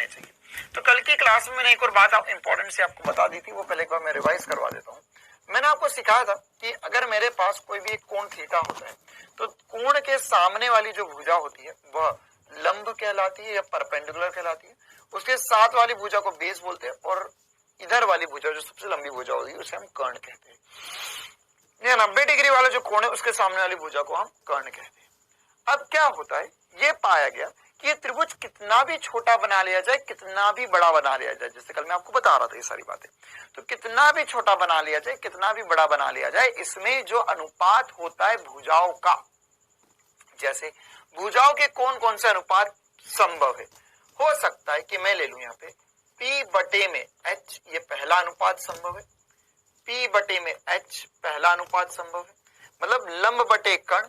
होने चाहिए। तो कल की क्लास में मैंने एक और बात आप इंपॉर्टेंट से आपको बता दी थी, वो पहले एक बार मैं रिवाइज करवा देता हूँ। मैंने आपको सिखाया था कि अगर मेरे पास कोई भी एक कोण थीटा होता है तो कोण के सामने वाली जो भुजा होती है वह लंब कहलाती है या परपेंडिकुलर कहलाती है, उसके साथ वाली भुजा को बेस बोलते हैं और इधर वाली भुजा जो सबसे लंबी भुजा होगी उसे हम कर्ण कहते हैं। 90 डिग्री वाला जो कोण है उसके सामने वाली भुजा को हम कर्ण कहते हैं। अब क्या होता है, ये पाया गया कि ये त्रिभुज कितना भी छोटा बना लिया जाए, कितना भी बड़ा बना लिया जाए, जैसे कल मैं आपको बता रहा था ये सारी बातें, तो कितना भी छोटा बना लिया जाए, कितना भी बड़ा बना लिया जाए, इसमें जो अनुपात होता है भुजाओं का, जैसे भुजाओं के कौन कौन से अनुपात संभव है, हो सकता है कि मैं ले लूं यहाँ पे P बटे में H, ये पहला अनुपात संभव है। P बटे में H पहला अनुपात संभव है, मतलब लंब बटे कर्ण।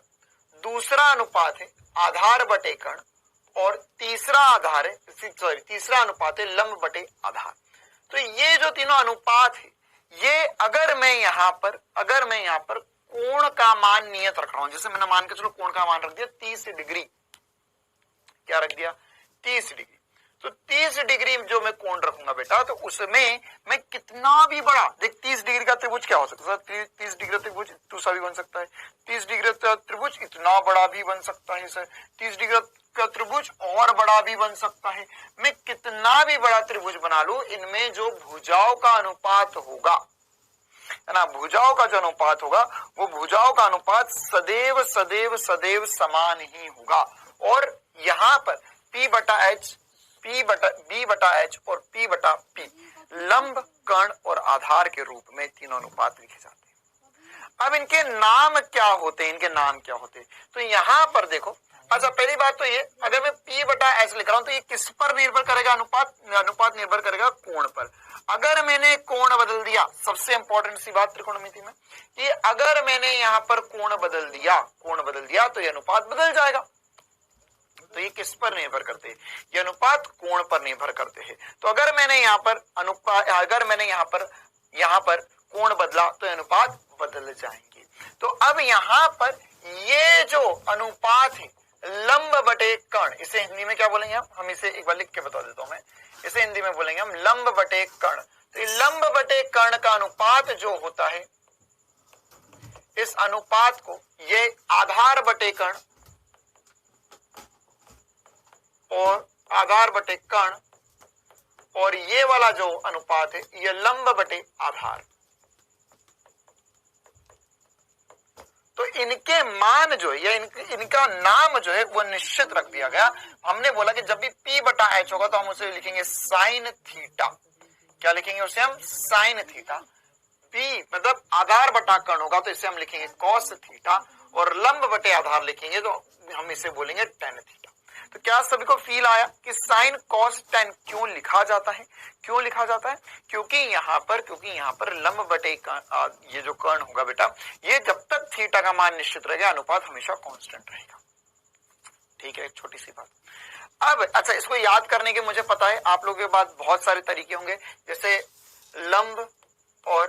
दूसरा अनुपात है आधार बटे कर्ण और तीसरा अनुपात है लंब बटे आधार। तो ये जो तीनों अनुपात है, ये अगर मैं यहाँ पर कोण का मान नियत रख रहा हूं, जैसे मैंने मान के चलो कोण का मान रख दिया 30 डिग्री, क्या रख दिया 30 डिग्री, तो 30 डिग्री जो मैं कोण रखूंगा बेटा, तो उसमें मैं कितना भी बड़ा, देख 30 डिग्री का त्रिभुज क्या हो सकता है, 30 डिग्री त्रिभुज इतना सा भी बन सकता है, 30 डिग्री त्रिभुज इतना बड़ा भी बन सकता है सर, 30 डिग्री का त्रिभुज और बड़ा भी बन सकता है। मैं कितना भी बड़ा त्रिभुज बना लूं, इनमें जो भुजाओं का अनुपात होगा, है ना, भुजाओं का जो अनुपात होगा वो भुजाओं का अनुपात सदैव सदैव सदैव समान ही होगा। और यहाँ पर P बटा H, B बटा H और P बटा P लंब, कर्ण और आधार के रूप में तीनों अनुपात लिखे जाते हैं। अब इनके नाम क्या होते हैं, तो यहाँ पर देखो, अच्छा पहली बात तो ये, अगर मैं P बटा H लिख रहा हूं तो ये किस पर निर्भर करेगा, अनुपात निर्भर करेगा कोण पर। अगर मैंने कोण बदल दिया, सबसे इंपॉर्टेंट सी बात त्रिकोणमिति में, कि अगर मैंने यहाँ पर कोण बदल दिया तो ये अनुपात बदल जाएगा। तो ये किस पर निर्भर करते हैं, ये अनुपात कोण पर निर्भर करते हैं। तो अगर मैंने यहाँ पर कोण बदला तो अनुपात बदल जाएंगे। तो अब यहाँ पर ये जो अनुपात है लंब बटे कर्ण, इसे हिंदी में क्या बोलेंगे हम इसे एक बार लिख के बता देता हूं मैं, इसे हिंदी में बोलेंगे हम लंब बटे कर्ण। तो लंब बटे कर्ण का अनुपात जो होता है, इस अनुपात को ये आधार बटे कर्ण और आधार बटे कर्ण, और ये वाला जो अनुपात है ये लंब बटे आधार। तो इनके मान जो है या इनका नाम जो है वो निश्चित रख दिया गया। हमने बोला कि जब भी P बटा H होगा तो हम उसे लिखेंगे साइन थीटा। क्या लिखेंगे उसे हम, साइन थीटा। P मतलब आधार बटा कर्ण होगा तो इसे हम लिखेंगे कॉस थीटा, और लंब बटे आधार लिखेंगे तो हम इसे बोलेंगे टेन थीटा। तो क्या सभी को फील आया कि साइन कॉस टेन क्यों लिखा जाता है, क्योंकि यहाँ पर लंब बटे ये जो कर्ण होगा बेटा, ये जब तक थीटा का मान निश्चित रहेगा अनुपात हमेशा कांस्टेंट रहेगा। ठीक है, छोटी सी बात। अब अच्छा, इसको याद करने के मुझे पता है आप लोगों के पास बहुत सारे तरीके होंगे, जैसे लंब और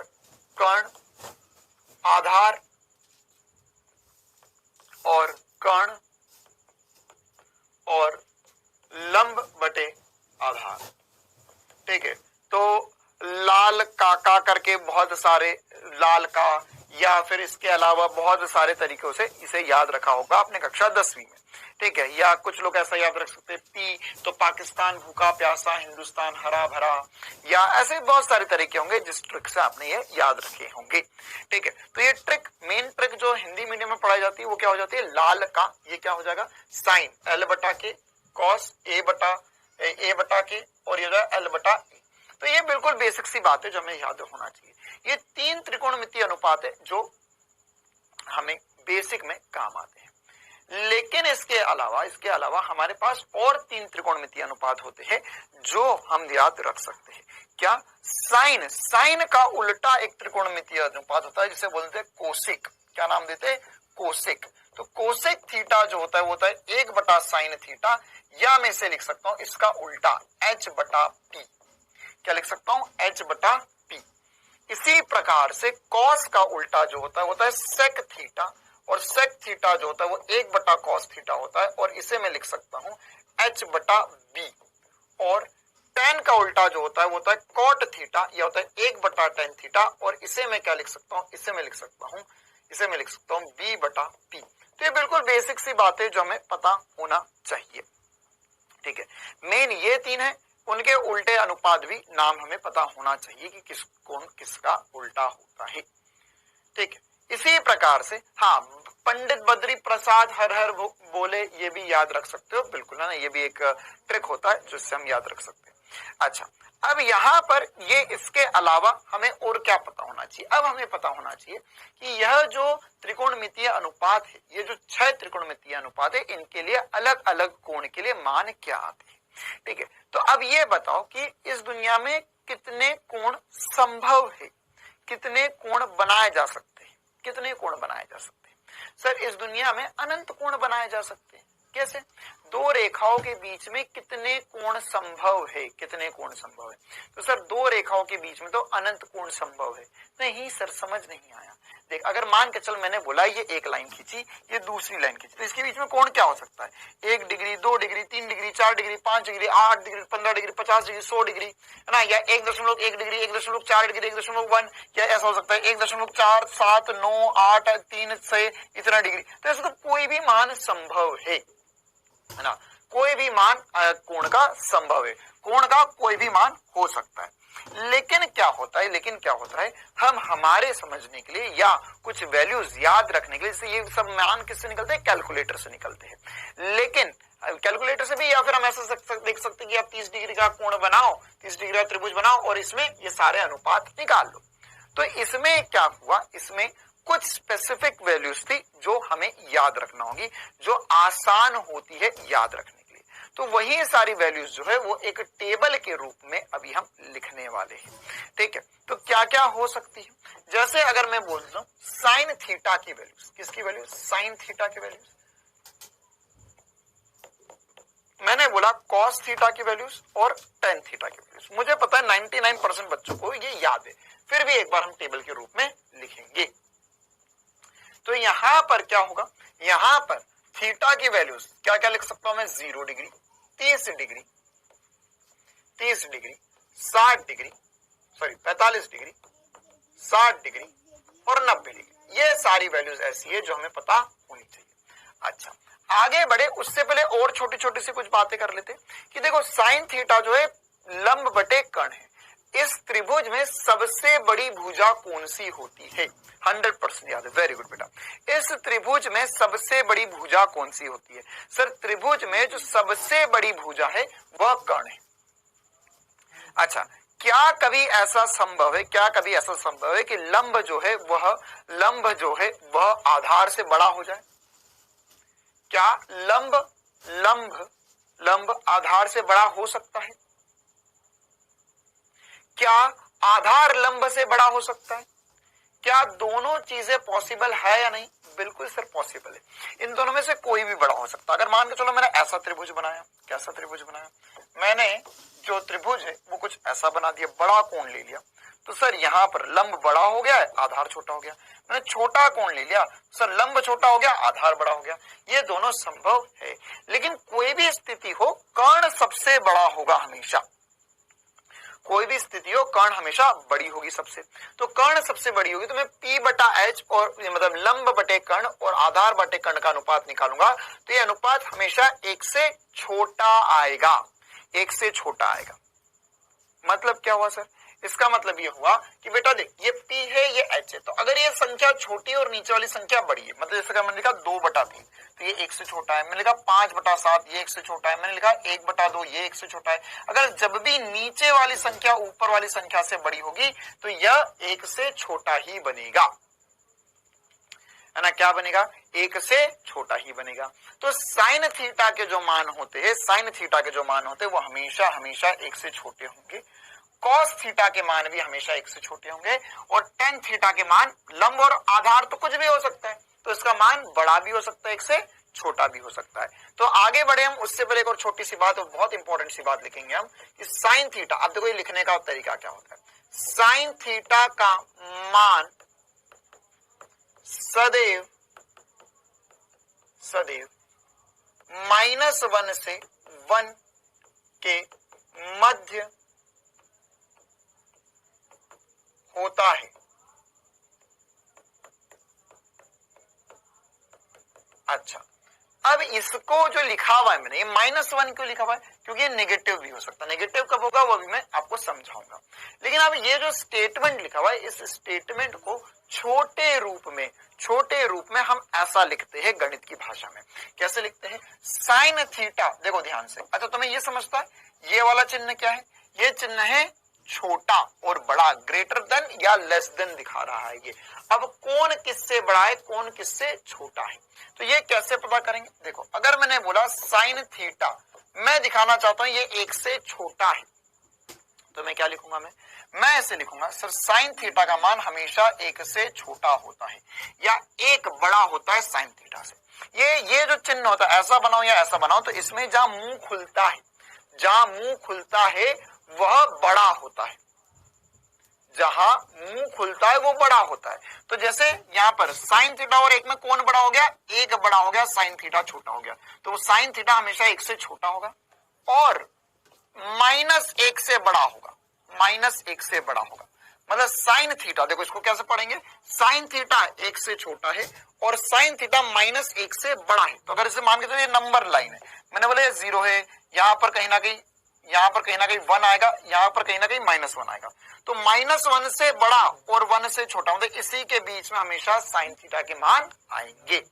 कर्ण, आधार और कर्ण और लंब बटे आधार। ठीक है, तो लाल काका करके बहुत सारे, लाल का, या फिर इसके अलावा बहुत सारे तरीकों से इसे याद रखा होगा आपने कक्षा 10वीं में। ठीक है, या कुछ लोग ऐसा याद रख सकते हैं, पी तो पाकिस्तान भूखा प्यासा, हिंदुस्तान हरा भरा, या ऐसे बहुत सारे तरीके होंगे जिस ट्रिक से आपने ये याद रखे होंगे। ठीक है, तो ये ट्रिक, मेन ट्रिक जो हिंदी मीडियम में पढ़ाई जाती है वो क्या हो जाती है, लाल का, ये क्या हो जाएगा साइन एल बटा के कॉस ए बटा के, और ये एल बटा ए। तो ये बिल्कुल बेसिक सी बात है जो हमें याद होना चाहिए। ये 3 त्रिकोणमितीय अनुपात है जो हमें बेसिक में काम आते हैं। लेकिन इसके अलावा हमारे पास और 3 त्रिकोणमितीय अनुपात होते हैं जो हम याद रख सकते हैं। क्या, साइन का उल्टा एक त्रिकोणमितीय अनुपात होता है जिसे बोलते हैं कोसेक। क्या नाम देते हैं, कोसेक। तो कोसेक थीटा जो होता है वो होता है 1 बटा साइन थीटा, या मैं इसे लिख सकता हूं इसका उल्टा h बटा p। क्या लिख सकता हूं, h बटा p। इसी प्रकार से कॉस का उल्टा जो होता है सेक थीटा, और सेक थीटा जो होता है वो 1 बटा कॉस थीटा होता है, और इसे मैं लिख सकता हूं h बटा b। और tan का उल्टा जो होता है वो होता है cot थीटा, या होता है 1/tan थीटा, और इसे मैं क्या लिख सकता हूँ, इसे मैं लिख सकता हूँ b/p। तो ये बिल्कुल बेसिक सी बात है जो हमें पता होना चाहिए। ठीक है, मेन ये तीन है, उनके उल्टे अनुपात भी नाम हमें पता होना चाहिए कि किस कोण किसका उल्टा होता है। ठीक है, इसी प्रकार से हाँ, पंडित बद्री प्रसाद हर हर बोले, ये भी याद रख सकते हो, बिल्कुल है ना, ये भी एक ट्रिक होता है जिससे हम याद रख सकते हैं। अच्छा, अब यहाँ पर ये इसके अलावा हमें और क्या पता होना चाहिए, अब हमें पता होना चाहिए कि यह जो त्रिकोणमितीय अनुपात है, ये जो 6 त्रिकोणमितीय अनुपात है, इनके लिए अलग अलग कोण के लिए मान क्या आते हैं। ठीक है, तो अब ये बताओ कि इस दुनिया में कितने कोण संभव है, कितने कोण बनाए जा सकते हैं, कितने कोण बनाए जा सकते हैं। सर इस दुनिया में अनंत कोण बनाए जा सकते हैं। कैसे? दो रेखाओं के बीच में कितने कोण संभव है, कितने कोण संभव है। तो सर दो रेखाओं के बीच में तो अनंत कोण संभव है। नहीं सर, समझ नहीं आया। देख, अगर मान के चल मैंने बोला ये एक लाइन खींची, ये दूसरी लाइन खींची, तो इसके बीच में कोण क्या हो सकता है? 1 degree, 2 degree, 3 degree, 4 degree, 5 degree, 8 degree, 15 degree, 50 degree, 100 degree, है ना, या 1.1 डिग्री, 1.4 डिग्री, 1.1, या ऐसा हो सकता है 1.4, 7, 9, 8, 3 से इतना डिग्री। तो इसका कोई भी मान संभव है ना, कोई भी मान कोण का संभव है, कोण का कोई भी मान हो सकता है। लेकिन क्या होता है, हम हमारे समझने के लिए या कुछ वैल्यूज याद रखने के लिए, जैसे ये सब मान किससे निकलते हैं, कैलकुलेटर से निकलते हैं। लेकिन कैलकुलेटर से भी, या फिर हम ऐसा देख सकते हैं कि आप 30 डिग्री का कोण बनाओ, 30 डिग्री का त्रिभुज बनाओ और इसमें ये सारे अनुपात निकाल लो। तो इसमें क्या हुआ, इसमें कुछ स्पेसिफिक वैल्यूज थी जो हमें याद रखना होगी, जो आसान होती है याद रखने के लिए। तो वही सारी वैल्यूज जो है वो एक टेबल के रूप में अभी हम लिखने वाले हैं। ठीक है, तो क्या क्या हो सकती है, जैसे अगर मैं बोलता हूं साइन थीटा की वैल्यूज, किसकी वैल्यूज, साइन थीटा की वैल्यूज। मैंने बोला कॉस थीटा की वैल्यूज और टेन थीटा की वैल्यूज। मुझे पता है 99% बच्चों को ये याद है, फिर भी एक बार हम टेबल के रूप में लिखेंगे। तो यहां पर क्या होगा, यहां पर थीटा की वैल्यूज क्या क्या लिख सकता हूं मैं, 0 degree, 30 degree, 30 degree, 60 degree, sorry 45 degree, 60 degree और 90 डिग्री। ये सारी वैल्यूज ऐसी है जो हमें पता होनी चाहिए। अच्छा, आगे बढ़े उससे पहले और छोटी छोटी सी कुछ बातें कर लेते कि देखो साइन थीटा जो है लंब बटे कर्ण है। इस त्रिभुज में सबसे बड़ी भुजा कौन सी होती है, 100% याद है, वेरी गुड बेटा। इस त्रिभुज में सबसे बड़ी भुजा कौन सी होती है? सर त्रिभुज में जो सबसे बड़ी भुजा है वह कर्ण है। अच्छा, क्या कभी ऐसा संभव है कि लंब जो है वह आधार से बड़ा हो जाए? क्या लंब आधार से बड़ा हो सकता है? क्या आधार लंब से बड़ा हो सकता है? क्या दोनों चीजें पॉसिबल है या नहीं? बिल्कुल सर पॉसिबल है, इन दोनों में से कोई भी बड़ा हो सकता है। अगर मान के चलो मैंने ऐसा त्रिभुज बनाया, कैसा त्रिभुज बनाया, मैंने जो त्रिभुज है वो कुछ ऐसा बना दिया, बड़ा कोण ले लिया, तो सर यहाँ पर लंब बड़ा हो गया है, आधार छोटा हो गया। मैंने छोटा कोण ले लिया, सर लंब छोटा हो गया, आधार बड़ा हो गया। ये दोनों संभव है, लेकिन कोई भी स्थिति हो कर्ण सबसे बड़ा होगा हमेशा। कोई भी स्थिति हो कर्ण हमेशा बड़ी होगी सबसे। तो कर्ण सबसे बड़ी होगी तो मैं P/H और मतलब लंब बटे कर्ण और आधार बटे कर्ण का अनुपात निकालूंगा, तो ये अनुपात हमेशा 1 से छोटा आएगा, 1 से छोटा आएगा। मतलब क्या हुआ सर? इसका मतलब ये हुआ कि बेटा देख ये P है ये H है, तो अगर ये संख्या छोटी और नीचे वाली संख्या बड़ी है, मतलब जैसे मैंने लिखा 2/3 तो ये 1 से छोटा है, मैंने लिखा 5/7 ये 1 से छोटा है, मैंने लिखा 1/2 ये 1 से छोटा है। अगर जब भी नीचे वाली संख्या ऊपर वाली संख्या से बड़ी होगी तो यह 1 से छोटा ही बनेगा, है ना। क्या बनेगा? 1 से छोटा ही बनेगा। तो साइन थीटा के जो मान होते हैं वो हमेशा 1 से छोटे होंगे। कॉस थीटा के मान भी हमेशा 1 से छोटे होंगे और टेन थीटा के मान, लंब और आधार तो कुछ भी हो सकता है, तो इसका मान बड़ा भी हो सकता है 1 से छोटा भी हो सकता है। तो आगे बढ़े हम, उससे पहले एक और छोटी सी बात और बहुत इंपॉर्टेंट सी बात लिखेंगे हम कि साइन थीटा, अब देखो ये लिखने का तरीका क्या होता है। साइन थीटा का मान सदैव -1 से 1 के मध्य होता है। अच्छा, अब इसको जो लिखा हुआ है मैंने, ये -1 क्यों लिखा हुआ है? क्योंकि ये नेगेटिव भी हो सकता है। नेगेटिव कब होगा वो भी मैं आपको समझाऊंगा। लेकिन अब ये जो स्टेटमेंट लिखा हुआ है, इस स्टेटमेंट को छोटे रूप में हम ऐसा लिखते हैं गणित की भाषा में। कैसे लिखते हैं? साइन थीटा, देखो ध्यान से। अच्छा, तुम्हें ये समझता है ये वाला चिन्ह क्या है? ये चिन्ह है छोटा और बड़ा, ग्रेटर देन या लेस देन दिखा रहा है ये। अब कौन किससे बड़ा है, कौन किससे छोटा है, तो ये कैसे पता करेंगे? देखो, अगर मैंने बोला साइन थीटा, मैं दिखाना चाहता हूं ये 1 से छोटा है, तो मैं क्या लिखूंगा? मैं ऐसे लिखूंगा, सर साइन थीटा का मान हमेशा 1 से छोटा होता है या 1 बड़ा होता है साइन थीटा से। ये जो चिन्ह होता है, ऐसा बनाओ या ऐसा बनाओ, तो इसमें जहां मुंह खुलता है वह बड़ा होता है। जहां मुंह खुलता है वो बड़ा होता है। तो जैसे यहां पर साइन थीटा और 1 में कौन बड़ा हो गया? 1 बड़ा हो गया, साइन थीटा छोटा हो गया। तो साइन थीटा हमेशा 1 से छोटा होगा और -1 से बड़ा होगा, -1 से बड़ा होगा। मतलब साइन थीटा, देखो इसको कैसे पढ़ेंगे? साइन थीटा 1 से छोटा है और साइन थीटा -1 से बड़ा है। तो अगर इसे मान के चलो ये नंबर लाइन है, मैंने बोला ये 0 है, यहां पर कहीं ना कहीं 1 आएगा, यहां पर कहीं ना कहीं -1 आएगा। तो -1 से बड़ा और 1 से छोटा, मतलब इसी के बीच में हमेशा साइन थीटा के मान आएंगे।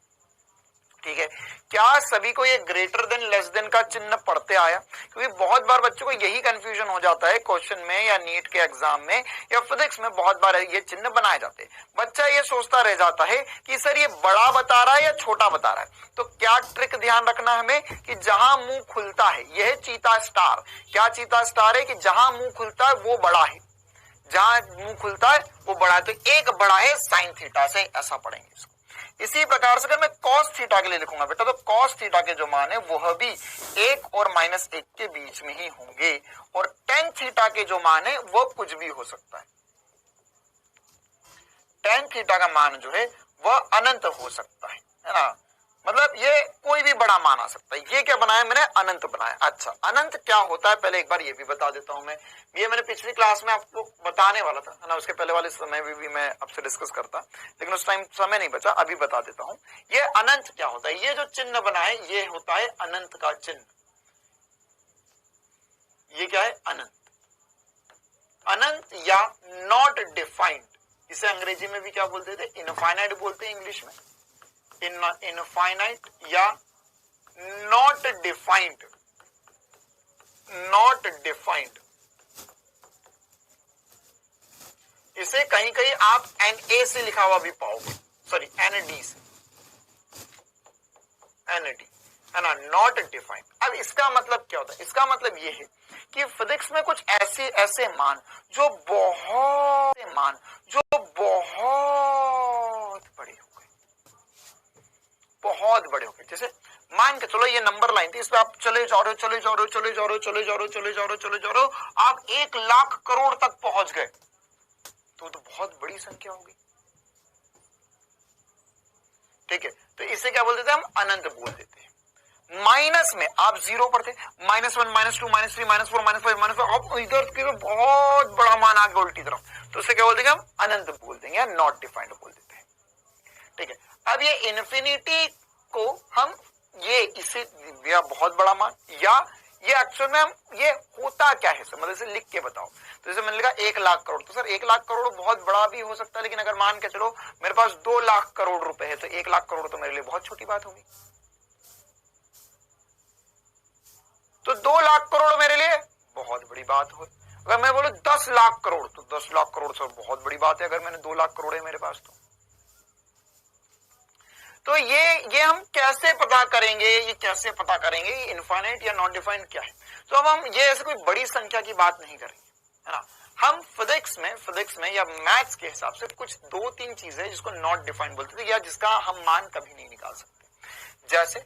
ठीक है, क्या सभी को ये ग्रेटर देन लेस देन का चिन्ह पढ़ते आया? क्योंकि बहुत बार बच्चों को यही कंफ्यूजन हो जाता है क्वेश्चन में या नीट के एग्जाम में या फिजिक्स में, बहुत बार ये चिन्ह बनाए जाते हैं। बच्चा ये सोचता रह जाता है कि सर ये बड़ा बता रहा है या छोटा बता रहा है। तो क्या ट्रिक ध्यान रखना हमें कि जहां मुंह खुलता है, यह चीता स्टार, क्या चीता स्टार है कि जहां मुंह खुलता है वो बड़ा है, जहां मुंह खुलता है वो बड़ा है। तो 1 बड़ा है साइन थीटा से, ऐसा पढ़ेंगे इसको। इसी प्रकार से अगर मैं कॉस थीटा के लिए लिखूंगा बेटा, तो कॉस थीटा के जो मान है वह भी 1 और -1 के बीच में ही होंगे और टेन थीटा के जो मान है वह कुछ भी हो सकता है। टेन थीटा का मान जो है वह अनंत हो सकता है ना, मतलब ये कोई भी बड़ा मान आ सकता है। ये क्या बनाया मैंने? अनंत बनाया। अच्छा, अनंत क्या होता है पहले एक बार ये भी बता देता हूं मैं। ये मैंने पिछली क्लास में आपको बताने वाला था है ना, उसके पहले वाले समय भी मैं आपसे डिस्कस करता, लेकिन उस टाइम समय नहीं बचा, अभी बता देता हूं। ये अनंत क्या होता है? ये जो चिन्ह बना है ये होता है अनंत का चिन्ह। ये क्या है? अनंत। अनंत या नॉट डिफाइंड, इसे अंग्रेजी में भी क्या बोलते थे? इनफाइनाइट बोलते हैं इंग्लिश में। इनफाइनाइट या नॉट डिफाइंड, नॉट डिफाइंड। इसे कहीं कहीं आप NA से लिखा हुआ भी पाओगे, सॉरी ND से, ND है ना, नॉट डिफाइंड। अब इसका मतलब क्या होता है? इसका मतलब ये है कि फिजिक्स में कुछ ऐसे मान जो बहुत बड़े हो गए, बहुत बड़े हो गए। जैसे मान के चलो ये नंबर लाइन थी, इसमें आप चले जा रहे हो, आप 1 लाख करोड़ तक पहुंच गए, तो बहुत बड़ी संख्या होगी। ठीक है, तो इसे क्या बोल देते हैं? हम अनंत बोल देते हैं। माइनस में आप 0 पर थे, -1, -2, -3, -4, -5, अब इधर के बहुत बड़ा मान आ गया उल्टी तरफ, तो इसे क्या बोल देंगे? हम अनंत बोल देंगे या नॉट डिफाइंड बोल देते हैं। ठीक है, अब ये इन्फिनिटी को हम इसे या बहुत बड़ा मान, या ये एक्चुअल में हम ये होता क्या है मतलब इसे लिख के बताओ। तो जैसे मैंने लिखा 1 लाख करोड़, तो सर 1 लाख करोड़ बहुत बड़ा भी हो सकता है, लेकिन अगर मान के चलो मेरे पास 2 लाख करोड़ रुपए है, तो 1 लाख करोड़ तो मेरे लिए बहुत छोटी बात होगी। तो 2 लाख करोड़ मेरे लिए बहुत बड़ी बात हो। अगर मैं बोलूं 10 लाख करोड़, तो 10 लाख करोड़ सर बहुत बड़ी बात है, अगर मैंने 2 लाख करोड़ है मेरे पास तो ये हम कैसे पता करेंगे? ये कैसे पता करेंगे इनफाइनाइट या नॉट डिफाइंड क्या है? तो अब हम ये ऐसे कोई बड़ी संख्या की बात नहीं करेंगे, है ना। हम फिजिक्स में या मैथ्स के हिसाब से कुछ 2-3 चीजें जिसको नॉट डिफाइंड बोलते थे, या जिसका हम मान कभी नहीं निकाल सकते। जैसे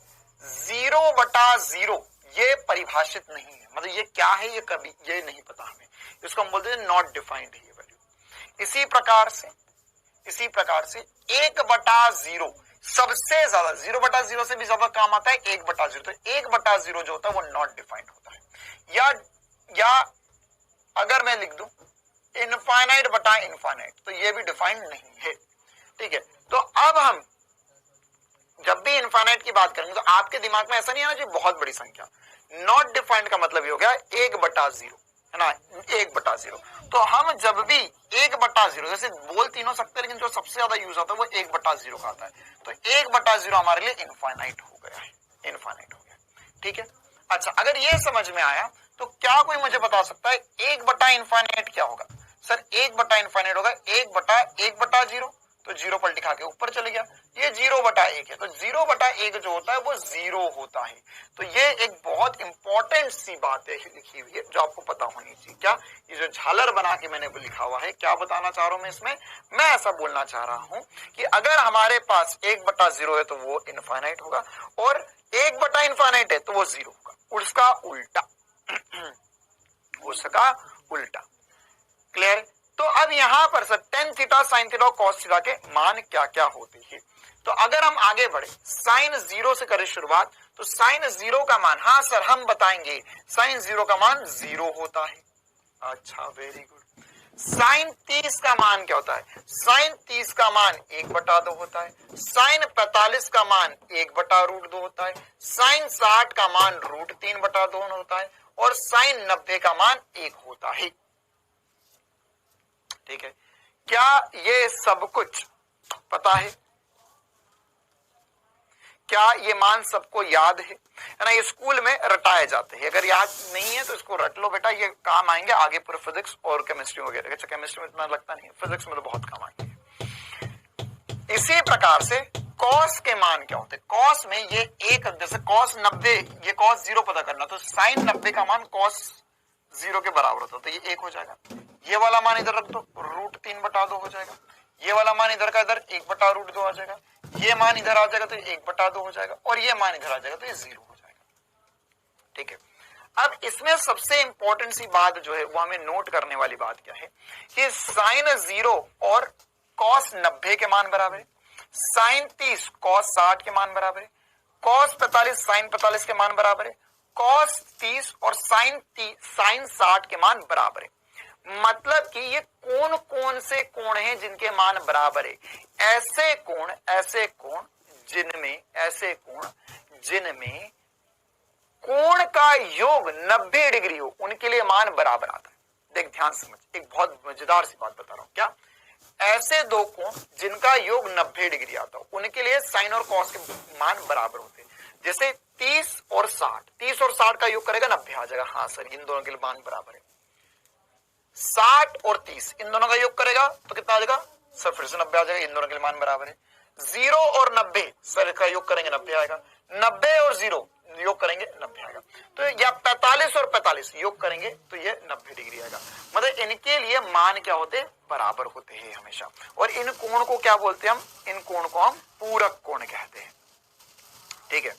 0/0 ये परिभाषित नहीं है, मतलब ये क्या है ये कभी ये नहीं पता हमें, इसको हम बोलते हैं नॉट डिफाइंड है ये वैल्यू। इसी प्रकार से 1/0 सबसे ज्यादा, 0/0 से भी ज्यादा काम आता है 1/0। तो 1/0 जो होता है वो नॉट डिफाइंड होता है। या या अगर मैं लिख दूं इनफाइनाइट बटा इनफाइनाइट, तो ये भी डिफाइंड नहीं है। ठीक है, तो अब हम जब भी इनफाइनाइट की बात करेंगे तो आपके दिमाग में ऐसा नहीं आना चाहिए बहुत बड़ी संख्या। नॉट डिफाइंड का मतलब ये हो गया 1/0, है ना, 1/0। तो हम जब भी 1/0, जैसे बोल तीन हो सकते हैं लेकिन जो सबसे ज्यादा यूज होता है वो 1/0 का आता है, तो 1/0 हमारे लिए इनफाइनाइट हो गया है, इनफाइनाइट हो गया। ठीक है, अच्छा अगर ये समझ में आया तो क्या कोई मुझे बता सकता है 1/इनफाइनाइट क्या होगा? सर 1/इनफाइनाइट होगा 1/1/0, तो 0 पलटी खा के ऊपर चले गया, ये 0/1 है, तो 0/1 जो होता है वो 0 होता है। तो ये एक बहुत इंपॉर्टेंट सी बात है लिखी हुई है जो आपको पता होनी चाहिए। क्या ये जो झालर बना के मैंने लिखा हुआ है, क्या बताना चाह रहा हूं मैं इसमें? मैं ऐसा बोलना चाह रहा हूं कि अगर हमारे पास 1/0 है तो वो इनफाइनाइट होगा, और 1/इनफाइनाइट है तो वो 0 होगा, उसका उल्टा उसका उल्टा। क्लियर? तो अब यहां पर sir tan theta sine theta और कॉस थीटा के मान क्या क्या होते हैं? तो अगर हम आगे बढ़े साइन 0 से करें शुरुआत, तो साइन 0 का मान, हाँ सर हम बताएंगे, साइन 0 का मान 0 होता है। अच्छा वेरी गुड। साइन 30 का मान क्या होता है? साइन 30 का मान 1/2 होता है। साइन 45 का मान 1/√2 होता है। साइन 60 का मान √3/2 होता है, और साइन 90 का मान 1 होता है। ठीक है, क्या ये सब कुछ पता है? क्या ये मान सबको याद है ना? ये स्कूल में रटाए जाते हैं, अगर याद नहीं है तो इसको रट लो बेटा, ये काम आएंगे आगे पूरे फिजिक्स और केमिस्ट्री वगैरह। अच्छा केमिस्ट्री में इतना लगता नहीं है, फिजिक्स में तो बहुत काम आएंगे। इसी प्रकार से कॉस के मान क्या होते हैं? कॉस में ये एक, जैसे कॉस 90, ये कॉस 0 पता करना, तो साइन 90 का मान कॉस 0 के बराबर होता है, तो ये 1 हो जाएगा। ये वाला मान इधर रख दो, √3/2 हो जाएगा। ये वाला मान इधर का इधर 1/√2 आ जाएगा। ये मान इधर आ जाएगा तो 1/2 हो जाएगा, और ये मान इधर आ जाएगा तो ये 0 हो जाएगा। ठीक है, अब इसमें सबसे इंपॉर्टेंट सी बात जो है वो हमें नोट करने वाली बात क्या है कि साइन 0 और कॉस 90 के मान बराबर है, साइन 30 कॉस 60 के मान बराबर है, कॉस 45 साइन 45 के मान बराबर है, कॉस 30 और साइन 60 के मान बराबर है। मतलब कि ये कौन कौन से कोण हैं जिनके मान बराबर है? ऐसे कोण जिनमें कोण का योग 90 डिग्री हो, उनके लिए मान बराबर आता है। देख ध्यान समझ, एक बहुत मजेदार सी बात बता रहा हूं। क्या? ऐसे दो कोण जिनका योग 90 डिग्री आता हो, उनके लिए साइन और कॉस के मान बराबर होते हैं। जैसे 30 और 60 का योग करेगा 90 आ जाएगा। हाँ सर, इन दोनों के लिए मान बराबर है। 60 और 30 इन दोनों का योग करेगा तो कितना आ जाएगा सर? फिर से 90 आ जाएगा। इन दोनों के लिए मान बराबर है। 0 और 90 सर का योग करेंगे 90 आएगा। 90 और 0 योग करेंगे 90 आएगा। तो या 45 और 45 योग करेंगे तो ये 90 डिग्री आएगा। मतलब इनके लिए मान क्या होते हैं? बराबर होते हैं हमेशा। और इन कोण को क्या बोलते हैं हम? इन कोण को हम पूरक कोण कहते हैं। ठीक है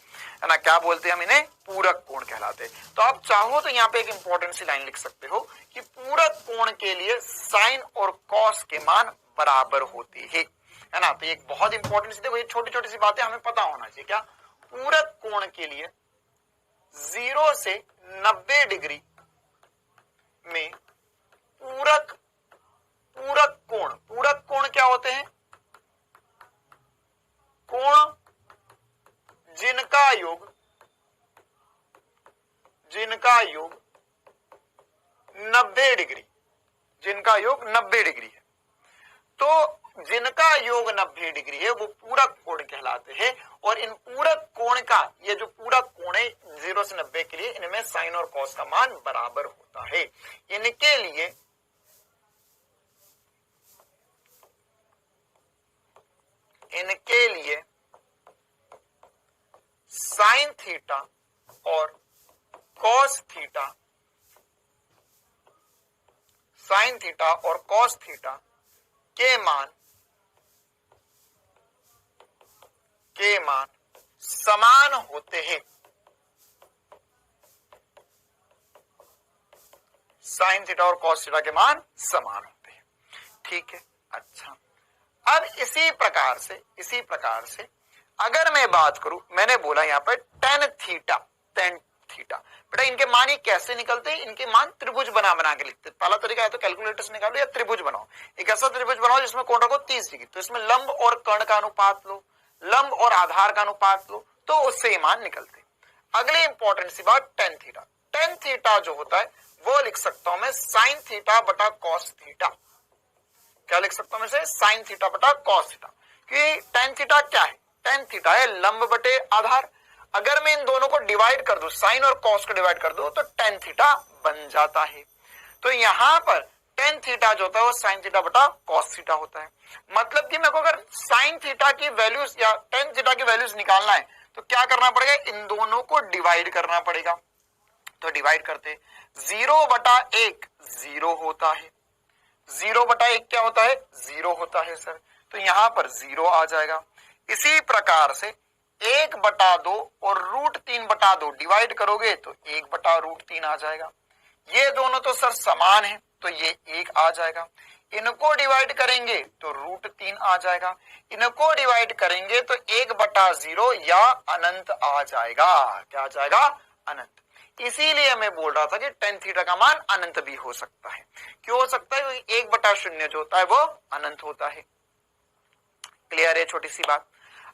ना? क्या बोलते हैं हम इन्हें? पूरक कोण कहलाते हैं। तो आप चाहो तो यहाँ पे एक इंपॉर्टेंट सी लाइन लिख सकते हो कि पूरक कोण के लिए साइन और कॉस के मान बराबर होते हैं, है ना? तो एक बहुत इंपॉर्टेंट सी, देखो ये छोटी छोटी सी बातें हमें पता होना चाहिए। क्या? पूरक कोण के लिए 0 से 90 डिग्री में पूरक कोण क्या होते हैं? कोण जिनका योग 90 डिग्री, जिनका योग 90 डिग्री है। तो जिनका योग 90 डिग्री है वो पूरक कोण कहलाते हैं। और इन पूरक कोण का, ये जो पूरक कोण है 0 से 90 के लिए, इनमें साइन और कॉस का मान बराबर होता है। इनके लिए साइन थीटा और कॉस थीटा, साइन थीटा और कॉस थीटा के मान समान होते हैं। साइन थीटा और कॉस थीटा के मान समान होते हैं। ठीक है, अच्छा अब इसी प्रकार से अगर मैं बात करूं, मैंने बोला यहां पर टेन थीटा, थीटा। बेटा इनके मान ये कैसे निकलते हैं, इनके मान त्रिभुज बना बना के लिखते हैं। पहला तरीका है तो कैलकुलेटर से निकालो या त्रिभुज बनाओ। एक ऐसा त्रिभुज बनाओ जिसमें कोण रखो 30 डिग्री, तो इसमें लंब और कर्ण का अनुपात लो, लंब और आधार का अनुपात लो, तो उससे ये मान निकलते। अगले इंपॉर्टेंट सी बात टेन थीटा। टेन थीटा जो होता है वो लिख सकता हूं मैं साइन थीटा बटा कॉस थीटा। क्या लिख सकता हूं मैं, साइन थीटा बटा कॉस थीटा। कि टेन थीटा क्या है, टेन थीटा है लंब बटे आधार। अगर मैं इन दोनों को डिवाइड कर दूं, साइन और कॉस को डिवाइड कर दूं, तो टेन थीटा बन जाता है। तो यहां पर टेन थीटा जो होता है वो साइन थीटा बटा कॉस थीटा होता है। मतलब कि मेरे को अगर साइन थीटा की वैल्यूज या टेन थीटा की वैल्यूज निकालना है तो क्या करना पड़ेगा, इन दोनों को डिवाइड करना पड़ेगा। तो डिवाइड करते 0 बटा 1 0 होता है, 0 बटा 1 क्या होता है, 0 होता है सर। तो यहां पर 0 आ जाएगा। इसी प्रकार से 1 बटा 2 और √3 बटा 2 डिवाइड करोगे तो 1 बटा √3 आ जाएगा। ये दोनों तो सर समान है तो ये 1 आ जाएगा। इनको डिवाइड करेंगे तो √3 आ जाएगा। इनको डिवाइड करेंगे तो 1 बटा 0 या अनंत आ जाएगा। क्या आ जाएगा, अनंत। इसीलिए मैं बोल रहा था कि टेन थीटा का मान अनंत भी हो सकता है। क्यों हो सकता है, क्योंकि 1 बटा 0 जो होता है वो अनंत होता है। क्लियर है छोटी सी बात।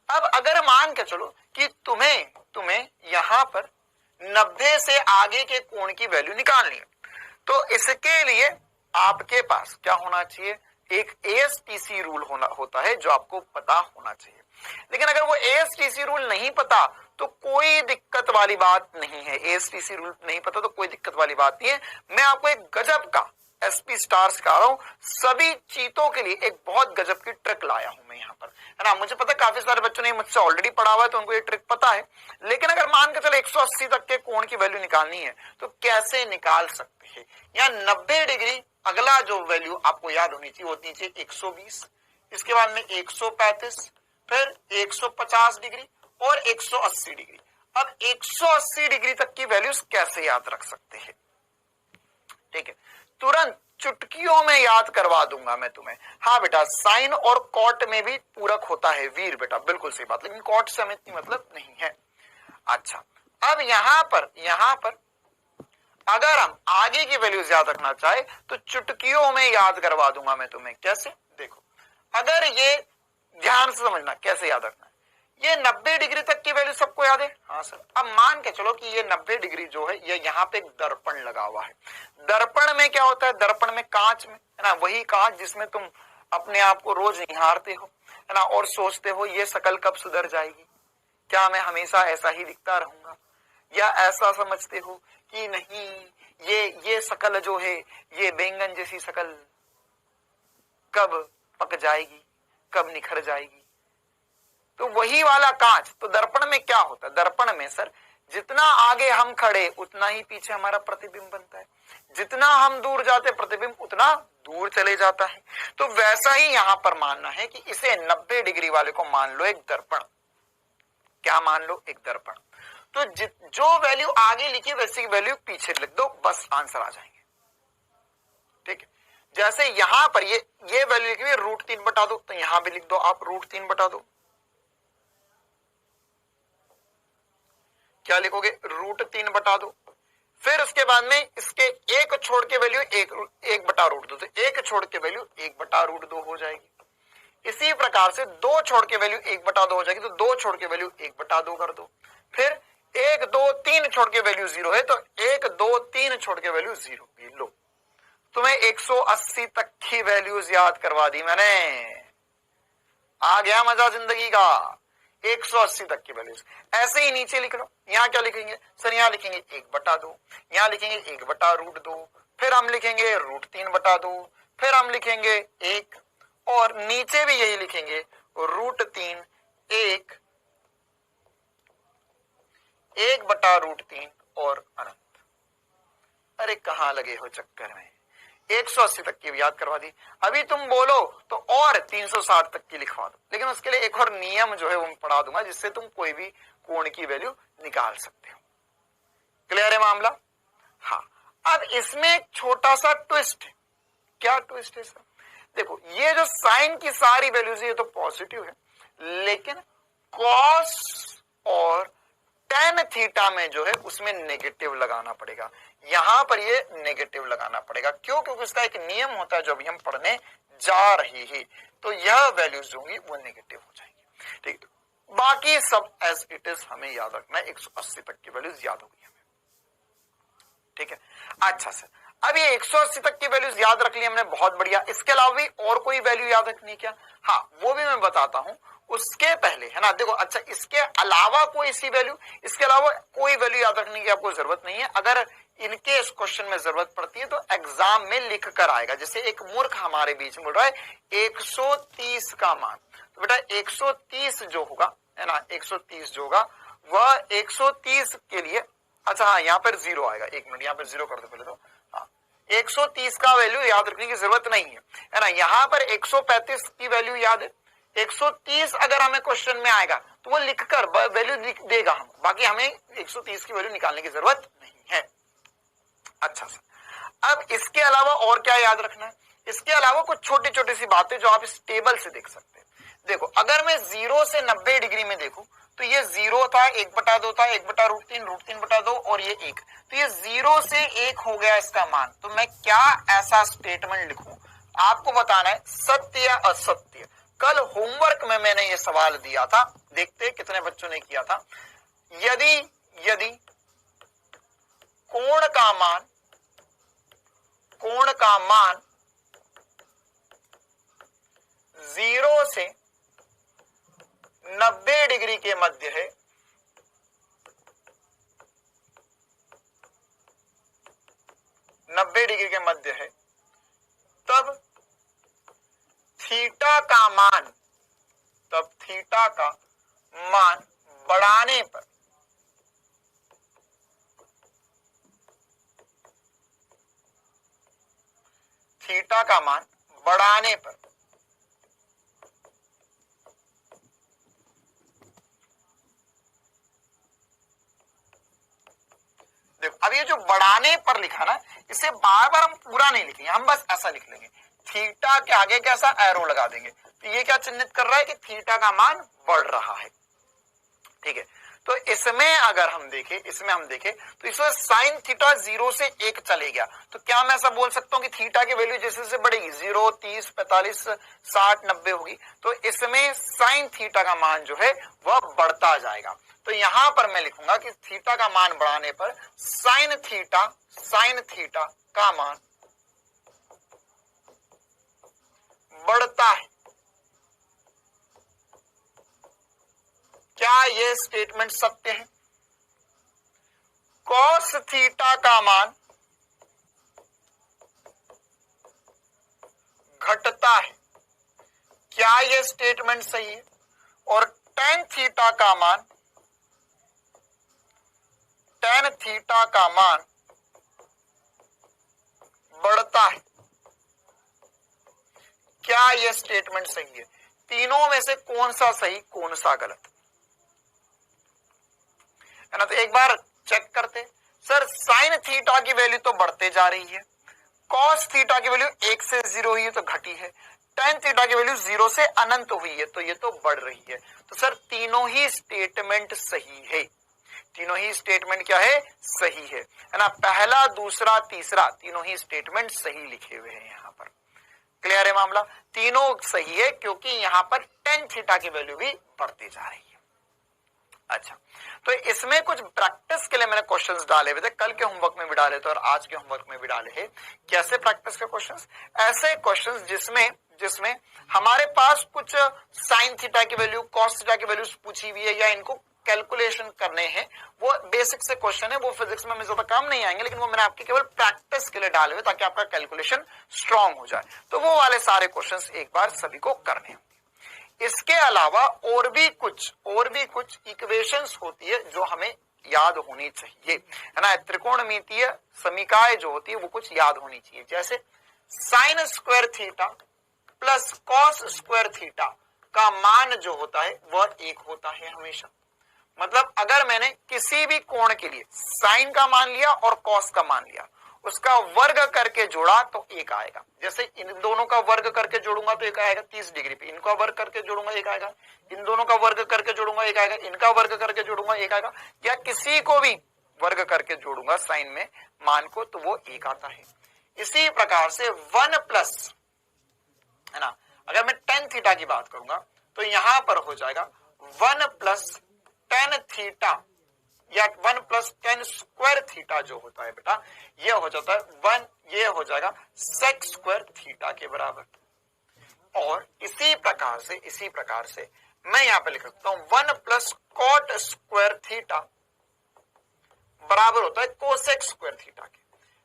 अब अगर मान के चलो कि तुम्हें यहां पर 90 से आगे के कोण की वैल्यू निकालनी है, तो इसके लिए आपके पास क्या होना चाहिए, एक एएसटीसी रूल होता है जो आपको पता होना चाहिए। लेकिन अगर वो एएसटीसी रूल नहीं पता तो कोई दिक्कत वाली बात नहीं है। एएसटीसी रूल नहीं पता तो कोई दिक्कत वाली बात नहीं है। मैं आपको एक गजब का एसपी स्टार सिखा रहा हूं। सभी चीतों के लिए एक बहुत गजब की ट्रिक लाया हूं मैं यहाँ पर, है ना। मुझे पता है काफी सारे बच्चों ने मुझसे ऑलरेडी पढ़ा हुआ है तो उनको ये ट्रिक पता है। लेकिन अगर मान के चलो 180 तक के कोण की वैल्यू निकालनी है तो कैसे निकाल सकते हैं। यहाँ 90 डिग्री अगला जो वैल्यू आपको याद होनी चाहिए होती है 120, इसके बाद में 135, फिर 150 डिग्री और 180 डिग्री। अब 180 डिग्री तक की वैल्यूज कैसे याद रख सकते हैं, ठीक है, तुरंत चुटकियों में याद करवा दूंगा मैं तुम्हें। हाँ बेटा, साइन और कॉट में भी पूरक होता है वीर बेटा, बिल्कुल सही बात, लेकिन कॉट से हमें इतनी मतलब नहीं है। अच्छा, अब यहां पर अगर हम आगे की वैल्यूज याद रखना चाहे तो चुटकियों में याद करवा दूंगा मैं तुम्हें। कैसे, देखो, अगर ये ध्यान से समझना कैसे याद रखना है। ये 90 डिग्री तक की वैल्यू सबको याद है, हाँ सर। अब मान के चलो कि ये 90 डिग्री जो है ये यहाँ पे एक दर्पण लगा हुआ है। दर्पण में क्या होता है, दर्पण में कांच में, है ना, वही कांच जिसमें तुम अपने आप को रोज निहारते हो, है ना, और सोचते हो ये शकल कब सुधर जाएगी, क्या मैं हमेशा ऐसा ही दिखता रहूंगा, या ऐसा समझते हो कि नहीं ये शकल जो है ये बैंगन जैसी शकल कब पक जाएगी, कब निखर जाएगी। तो वही वाला कांच, तो दर्पण में क्या होता है, दर्पण में सर जितना आगे हम खड़े उतना ही पीछे हमारा प्रतिबिंब बनता है, जितना हम दूर जाते प्रतिबिंब उतना दूर चले जाता है। तो वैसा ही यहां पर मानना है कि इसे 90 डिग्री वाले को मान लो एक दर्पण। क्या मान लो, एक दर्पण। तो जो वैल्यू आगे लिखी वैसी की वैल्यू पीछे लिख दो, बस आंसर आ जाएंगे, ठीक है। जैसे यहां पर ये वैल्यू लिखी हुई √3 बटा दो, तो यहां भी लिख दो आप √3 बटा दो। क्या लिखोगे, √3 बटा दो। फिर उसके बाद में इसके एक छोड़ के वैल्यू एक बटा √2, तो एक छोड़ के वैल्यू 1 बटा √2 हो जाएगी। इसी प्रकार से 2 छोड़ के वैल्यू 1 बटा 2 हो जाएगी, तो 2 छोड़ के वैल्यू 1 बटा 2 कर दो। फिर 1 2 3 छोड़ के वैल्यू 0 है, तो 1 2 3 छोड़ के वैल्यू 0 भी लो। तुम्हें 180 तक की वैल्यूज याद करवा दी मैंने, आ गया मजा जिंदगी का। 180 तक की वैल्यूज ऐसे ही नीचे लिख लो। यहाँ क्या लिखेंगे सर, यहाँ लिखेंगे 1 बटा 2, यहाँ लिखेंगे 1 बटा √2, फिर हम लिखेंगे √3 बटा 2, फिर हम लिखेंगे 1, और नीचे भी यही लिखेंगे √3 1 बटा √3 और अनंत। अरे कहां लगे हो चक्कर में, 180 तक की याद करवा दी। अभी तुम बोलो तो और 360 तक की लिखवा दो, लेकिन उसके लिए एक और नियम जो है वो मैं पढ़ा दूंगा जिससे तुम कोई भी कोण की वैल्यू निकाल सकते हो। क्लियर है मामला। हाँ, अब इसमें एक छोटा सा ट्विस्ट है। क्या ट्विस्ट है सर, देखो ये जो साइन की सारी वैल्यूज है ये तो पॉजिटिव है, लेकिन कॉस और tan थीटा में जो है उसमें नेगेटिव लगाना पड़ेगा, यहां पर ये नेगेटिव लगाना पड़ेगा। क्यों? क्योंकि इसका एक नियम होता है जो अभी हम पढ़ने जा रहे हैं। तो यह वैल्यूज जो होंगी वो नेगेटिव हो जाएंगी। ठीक, बाकी सब एज इट इज हमें याद रखना है। 180 तक की वैल्यूज याद होगी हमें। ठीक है, अच्छा सर, अब ये 180 तक की वैल्यूज याद रख ली हमने, बहुत बढ़िया। इसके अलावा भी और कोई वैल्यू याद रखनी है क्या? हाँ, वो भी मैं बताता हूं। उसके पहले है ना, देखो, अच्छा, इसके अलावा कोई सी वैल्यू, इसके अलावा कोई वैल्यू याद रखने की आपको जरूरत नहीं है। अगर इनके इस क्वेश्चन में जरूरत पड़ती है तो एग्जाम में लिख कर आएगा। जैसे एक मूर्ख हमारे बीच में बोल रहा है 130 का मान, तो बेटा 130 जो होगा, है ना, 130 जो होगा वह 130 के लिए, अच्छा हाँ, यहाँ पर जीरो आएगा। एक मिनट, यहाँ पर जीरो कर दो पहले तो। हाँ, 130 का वैल्यू याद रखने की जरूरत नहीं है ना। यहाँ पर 135 की वैल्यू याद है। 130 अगर हमें क्वेश्चन में आएगा तो वो लिखकर वैल्यू लिख देगा हम, बाकी हमें 130 की वैल्यू निकालने की जरूरत नहीं है। अच्छा सर, अब इसके अलावा और क्या याद रखना है? इसके अलावा कुछ छोटी छोटी सी बातें जो आप इस टेबल से देख सकते हैं। देखो, अगर मैं 0 से 90 डिग्री में देखूं तो ये 0 था, 1/2 था, 1/√3, √3/2 और ये 1, तो ये 0 से 1 हो गया इसका मान। तो मैं क्या ऐसा स्टेटमेंट लिखूं? आपको बताना है सत्य या असत्य। कल होमवर्क में मैंने ये सवाल दिया था, देखते कितने बच्चों ने किया था। यदि कोण का मान 0 से 90 डिग्री के मध्य है, तब थीटा का मान बढ़ाने पर देखो, अब ये जो बढ़ाने पर लिखा ना, इसे बार बार हम पूरा नहीं लिखेंगे, हम बस ऐसा लिख लेंगे, थीटा के आगे कैसा एरो लगा देंगे। तो ये क्या चिन्हित कर रहा है कि थीटा का मान बढ़ रहा है। ठीक है, तो इसमें अगर हम देखें, तो इसमें साइन थीटा 0 से 1 चले गया, तो क्या मैं ऐसा बोल सकता हूं कि थीटा की वैल्यू जैसे जैसे बढ़ेगी 0, 30, 45, 60, 90 होगी, तो इसमें साइन थीटा का मान जो है वह बढ़ता जाएगा। तो यहां पर मैं लिखूंगा कि थीटा का मान बढ़ाने पर साइन थीटा का मान बढ़ता है। क्या यह स्टेटमेंट सत्य है? कॉस थीटा का मान घटता है, क्या यह स्टेटमेंट सही है? और टेन थीटा का मान बढ़ता है, क्या यह स्टेटमेंट सही है? तीनों में से कौन सा सही, कौन सा गलत है ना? तो एक बार चेक करते। सर, साइन थीटा की वैल्यू तो बढ़ते जा रही है, कॉस थीटा की वैल्यू 1 से 0 हुई है तो घटी है, टेन थीटा की वैल्यू 0 से अनंत हुई है तो ये तो बढ़ रही है। तो सर तीनों ही स्टेटमेंट सही है। तीनों ही स्टेटमेंट क्या है? सही है ना? पहला, दूसरा, तीसरा, तीनों ही स्टेटमेंट सही लिखे हुए हैं यहाँ पर। क्लियर है मामला? तीनों सही है क्योंकि यहाँ पर टेन थीटा की वैल्यू भी बढ़ती जा रही है। अच्छा, तो इसमें कुछ प्रैक्टिस के लिए मैंने क्वेश्चंस डाले हुए थे, कल के होमवर्क में भी डाले थे और आज के होमवर्क में भी डाले हैं। कैसे प्रैक्टिस के क्वेश्चंस? ऐसे क्वेश्चंस जिसमें हमारे पास कुछ साइन थीटा की वैल्यू, कॉस थीटा की वैल्यूज पूछी हुई है या इनको कैलकुलेशन करने हैं, वो बेसिक से क्वेश्चन है, वो फिजिक्स में हमें ज्यादा काम नहीं आएंगे, लेकिन वो मैंने आपके केवल प्रैक्टिस के लिए डाले हुए ताकि आपका कैलकुलेशन स्ट्रांग हो जाए। तो वो वाले सारे क्वेश्चंस एक बार सभी को करने हैं। इसके अलावा और भी कुछ इक्वेशंस होती है जो हमें याद होनी चाहिए, है ना? त्रिकोणमितीय समीकाएं जो होती है वो कुछ याद होनी चाहिए। जैसे sine square theta plus cos square theta का मान जो होता है वह 1 होता है हमेशा। मतलब अगर मैंने किसी भी कोण के लिए साइन का मान लिया और कॉस का मान लिया, उसका वर्ग करके जोड़ा तो 1 आएगा। जैसे इन दोनों का वर्ग करके जोड़ूंगा तो 1 आएगा 30 डिग्री पे, इनका वर्ग करके जोड़ूंगा 1 आएगा, इन दोनों का वर्ग करके जोड़ूंगा 1 आएगा, इनका वर्ग करके जोड़ूंगा 1 आएगा, या किसी को भी वर्ग करके जोड़ूंगा साइन में मान को तो वो 1 आता है। इसी प्रकार से 1 प्लस, है ना, अगर मैं tan थीटा की बात करूंगा तो यहां पर हो जाएगा 1 प्लस tan थीटा या 1 प्लस tan स्क्वायर थीटा जो होता है बेटा, ये हो जाता है 1, ये हो जाएगा sec स्क्वायर थीटा के बराबर। और इसी प्रकार से मैं यहां पे लिख सकता हूं 1 प्लस कॉट स्क्वायर थीटा बराबर होता है कोसेक स्क्वायर थीटा के,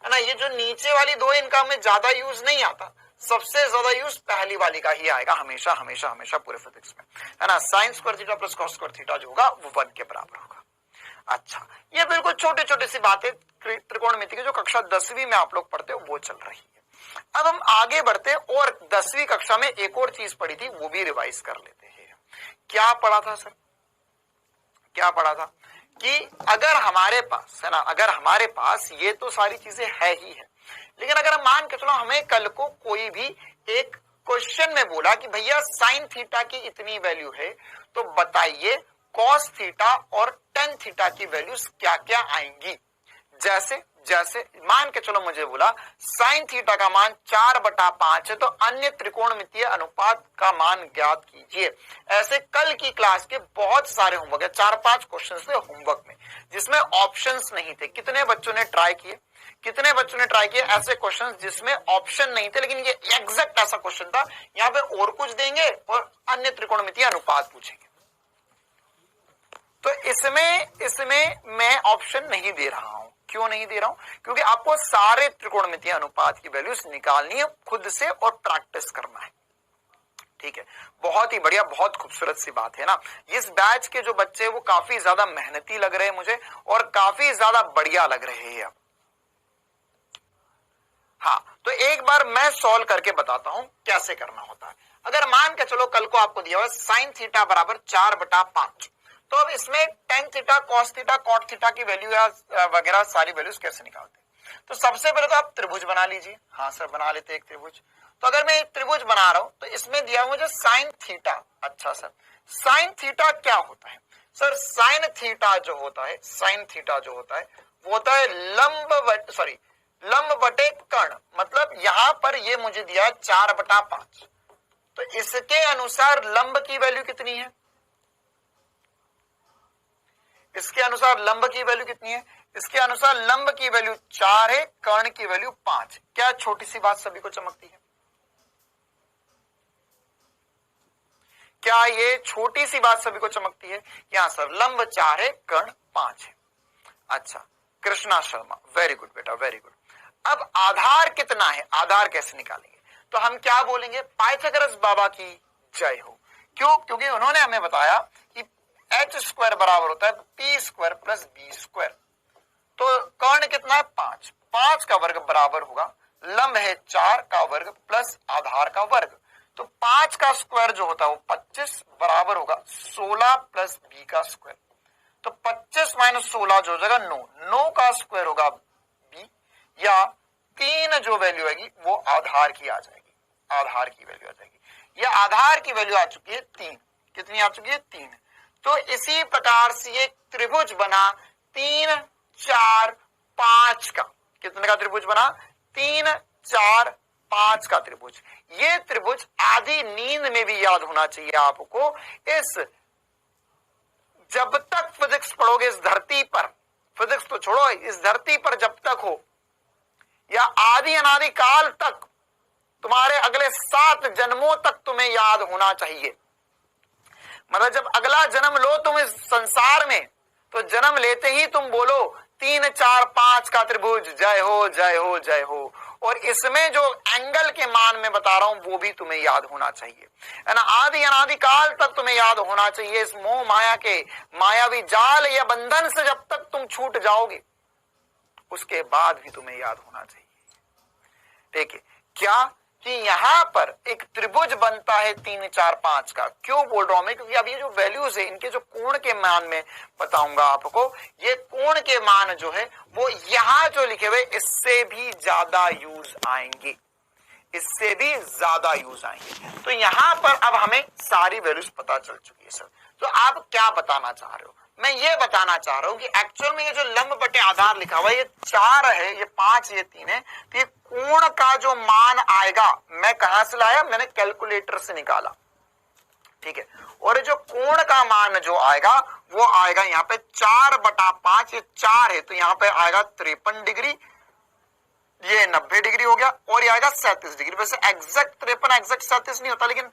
है ना। ये जो नीचे वाली दो इनका में ज्यादा यूज नहीं आता, सबसे ज्यादा यूज पहली वाली का ही आएगा हमेशा हमेशा हमेशा पूरे फिजिक्स में, है ना। Sine square theta plus cos square theta जो होगा वो 1 के बराबर होगा। अच्छा, ये बिल्कुल छोटे छोटे सी बातें त्रिकोणमिति की जो कक्षा 10वीं में आप लोग पढ़ते हो वो चल रही है। अब हम आगे बढ़ते और 10वीं कक्षा में एक और चीज पढ़ी थी वो भी रिवाइज कर लेते हैं। क्या पढ़ा था सर? क्या पढ़ा था कि अगर हमारे पास, है ना, अगर हमारे पास ये तो सारी चीजें है ही है, लेकिन अगर हम मान के चलो हमें कल को कोई भी एक क्वेश्चन में बोला कि भैया साइन थीटा की इतनी वैल्यू है तो बताइए कॉस थीटा और टेन थीटा की वैल्यूज क्या क्या आएंगी। जैसे जैसे मान के चलो मुझे बोला साइन थीटा का मान 4/5 है तो अन्य त्रिकोणमितीय अनुपात का मान ज्ञात कीजिए। ऐसे कल की क्लास के बहुत सारे होमवर्क है, 4-5 क्वेश्चन थे होमवर्क में जिसमें ऑप्शंस नहीं थे। कितने बच्चों ने ट्राई किए? कितने बच्चों ने ट्राई किए ऐसे क्वेश्चंस जिसमें ऑप्शन नहीं थे, लेकिन ये एग्जैक्ट ऐसा क्वेश्चन था। यहाँ पे और कुछ देंगे और अन्य त्रिकोणमितीय अनुपात पूछेंगे, तो इसमें मैं ऑप्शन नहीं दे रहा हूं। क्यों नहीं दे रहा हूं? क्योंकि आपको सारे त्रिकोणमितीय अनुपात की वैल्यूज निकालनी है खुद से और प्रैक्टिस करना है। ठीक है, बहुत ही बढ़िया, बहुत खूबसूरत सी बात है ना। इस बैच के जो बच्चे वो काफी ज्यादा मेहनती लग रहे हैं मुझे और काफी ज्यादा बढ़िया लग रहे हैं। हाँ, तो एक बार मैं सॉल्व करके बताता हूं कैसे करना होता है। अगर मान के चलो कल को आपको दिया हुआ साइन थीटा बराबर 4/5, तो अब इसमें tan theta, cos theta, cot theta की वैल्यू या वगैरह सारी वैल्यूज कैसे निकालते हैं? तो सबसे पहले तो आप त्रिभुज बना लीजिए। हाँ सर, बना लेते एक त्रिभुज। तो अगर मैं एक त्रिभुज बना रहा हूं तो इसमें दिया हुआ मुझे साइन थीटा। अच्छा सर, साइन थीटा क्या होता है? सर साइन थीटा जो होता है, साइन थीटा जो होता है वो होता है लंब बटे कर्ण। मतलब यहां पर ये मुझे दिया 4/5, तो इसके अनुसार लंब की वैल्यू कितनी है? इसके अनुसार लंब की वैल्यू कितनी है? इसके अनुसार लंब की वैल्यू 4 है, कर्ण की वैल्यू 5। क्या छोटी सी बात सभी को चमकती है? क्या ये छोटी सी बात सभी को चमकती है? यहां सर लंब 4 है, कर्ण 5 है। अच्छा, कृष्णा शर्मा, वेरी गुड बेटा, वेरी गुड। अब आधार कितना है? आधार कैसे निकालेंगे? तो हम क्या बोलेंगे? पाइथागोरस बाबा की जय हो। क्यों? क्योंकि उन्होंने हमें बताया कि एच स्क्वायर बराबर होता है P square plus B square. तो कर्ण कितना है? 5। 5 का वर्ग बराबर होगा लंब है 4 का वर्ग प्लस आधार का वर्ग। तो 5 का स्क्वायर जो होता है वो 25 बराबर होगा 16 प्लस बी का स्क्वायर। तो 25 माइनस 16 जो हो जाएगा 9। 9 का स्क्वायर होगा बी, या 3 जो वैल्यू आएगी वो आधार की आ जाएगी। आधार की वैल्यू आ जाएगी। यह आधार की वैल्यू आ चुकी है 3। कितनी आ चुकी है? 3। तो इसी प्रकार से एक त्रिभुज बना 3, 4, 5 का। कितने का त्रिभुज बना? 3, 4, 5 का त्रिभुज। ये त्रिभुज आधी नींद में भी याद होना चाहिए आपको। इस जब तक फिजिक्स पढ़ोगे इस धरती पर, फिजिक्स तो छोड़ो, इस धरती पर जब तक हो या आदि अनादि काल तक, तुम्हारे अगले 7 जन्मों तक तुम्हें याद होना चाहिए। मतलब जब अगला जन्म लो तुम इस संसार में, तो जन्म लेते ही तुम बोलो 3, 4, 5 का त्रिभुज, जय हो जय हो जय हो। और इसमें जो एंगल के मान में बता रहा हूं वो भी तुम्हें याद होना चाहिए, है ना। आदि अनादि काल तक तुम्हें याद होना चाहिए। इस मोह माया के मायावी जाल या बंधन से जब तक तुम छूट जाओगे उसके बाद भी तुम्हें याद होना चाहिए। ठीक है, क्या कि यहां पर एक त्रिभुज बनता है 3 4 5 का। क्यों बोल रहा हूं मैं? क्योंकि अब ये जो वैल्यूज है इनके जो कोण के मान में बताऊंगा आपको, ये कोण के मान जो है वो यहां जो लिखे हुए इससे भी ज्यादा यूज आएंगे, इससे भी ज्यादा यूज आएंगे। तो यहां पर अब हमें सारी वैल्यूज पता चल चुकी है सर। तो आप क्या बताना चाह रहे हो? मैं ये बताना चाह रहा हूं कि एक्चुअल में ये जो लंब बटे आधार लिखा हुआ है ये 4 है, ये 5, ये 3 है, तो ये कोण का जो मान आएगा मैं कहां से लाया? मैंने कैलकुलेटर से निकाला, ठीक है। और जो कोण का मान जो आएगा वो आएगा यहाँ पे 4/5, ये 4 है तो यहाँ पे आएगा 53 डिग्री, ये 90 डिग्री हो गया, और ये आएगा 37 डिग्री। वैसे एग्जैक्ट 53 एग्जैक्ट 37 नहीं होता, लेकिन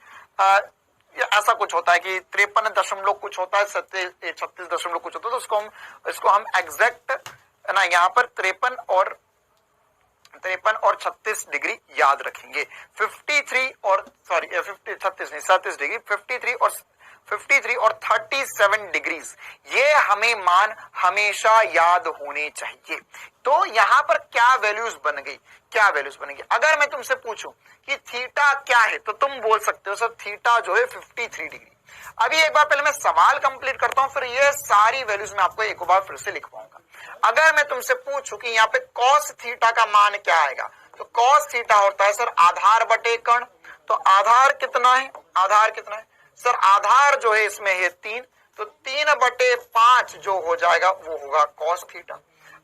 ये ऐसा कुछ होता है कि 53 दशमलव कुछ होता है, 36 दशमलव कुछ होता है, तो इसको हम एग्जैक्ट ना यहाँ पर 53 और 36 डिग्री याद रखेंगे। 53 और 37 डिग्री, 53 और 37 डिग्रीज, ये हमें मान हमेशा याद होने चाहिए। तो यहां पर क्या वैल्यूज बन गई? क्या वैल्यूज बनेगी? अगर मैं तुमसे पूछूं कि थीटा क्या है तो तुम बोल सकते हो सर थीटा जो है 53 डिग्री। अभी एक बार पहले मैं सवाल कंप्लीट करता हूं, फिर ये सारी वैल्यूज मैं आपको एक बार फिर से लिख पाऊंगा। अगर मैं तुमसे पूछूं कि यहाँ पे कॉस थीटा का मान क्या आएगा, तो कॉस थीटा होता है सर आधार बटे कर्ण। तो आधार कितना है? आधार कितना है सर? आधार जो है इसमें है 3, तो 3/5 जो हो जाएगा वो होगा कॉस थीटा।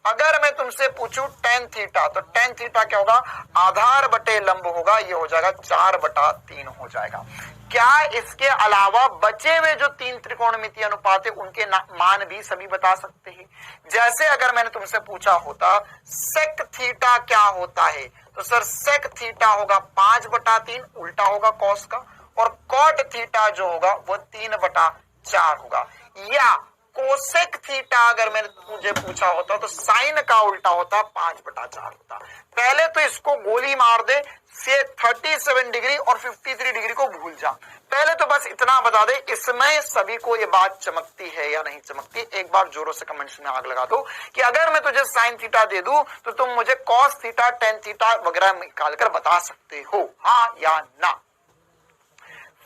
अगर मैं तुमसे पूछूं टेन थीटा, तो टेन थीटा क्या होगा? आधार बटे लंब होगा, ये हो जाएगा 4/3 हो जाएगा। क्या इसके अलावा बचे हुए जो 3 त्रिकोणमितीय अनुपात है उनके मान भी सभी बता सकते हैं? जैसे अगर मैंने तुमसे पूछा होता सेक थीटा क्या होता है, तो सर सेक थीटा होगा 5/3, उल्टा होगा कॉस का, और कॉट थीटा जो होगा वो 3/4 होगा। या कोसेक थीटा अगर मैंने मुझे पूछा होता तो साइन का उल्टा होता 5/4 होता। पहले तो इसको गोली मार दे, से 37 डिग्री और 53 डिग्री को भूल जा। पहले तो बस इतना बता दे इसमें सभी को ये बात चमकती है या नहीं चमकती। एक बार जोरों से कमेंट्स में आग लगा दो कि अगर मैं तुझे साइन थीटा दे दूं तो तुम मुझे कॉस थीटा, टेन थीटा वगैरह निकाल कर बता सकते हो, हाँ या ना।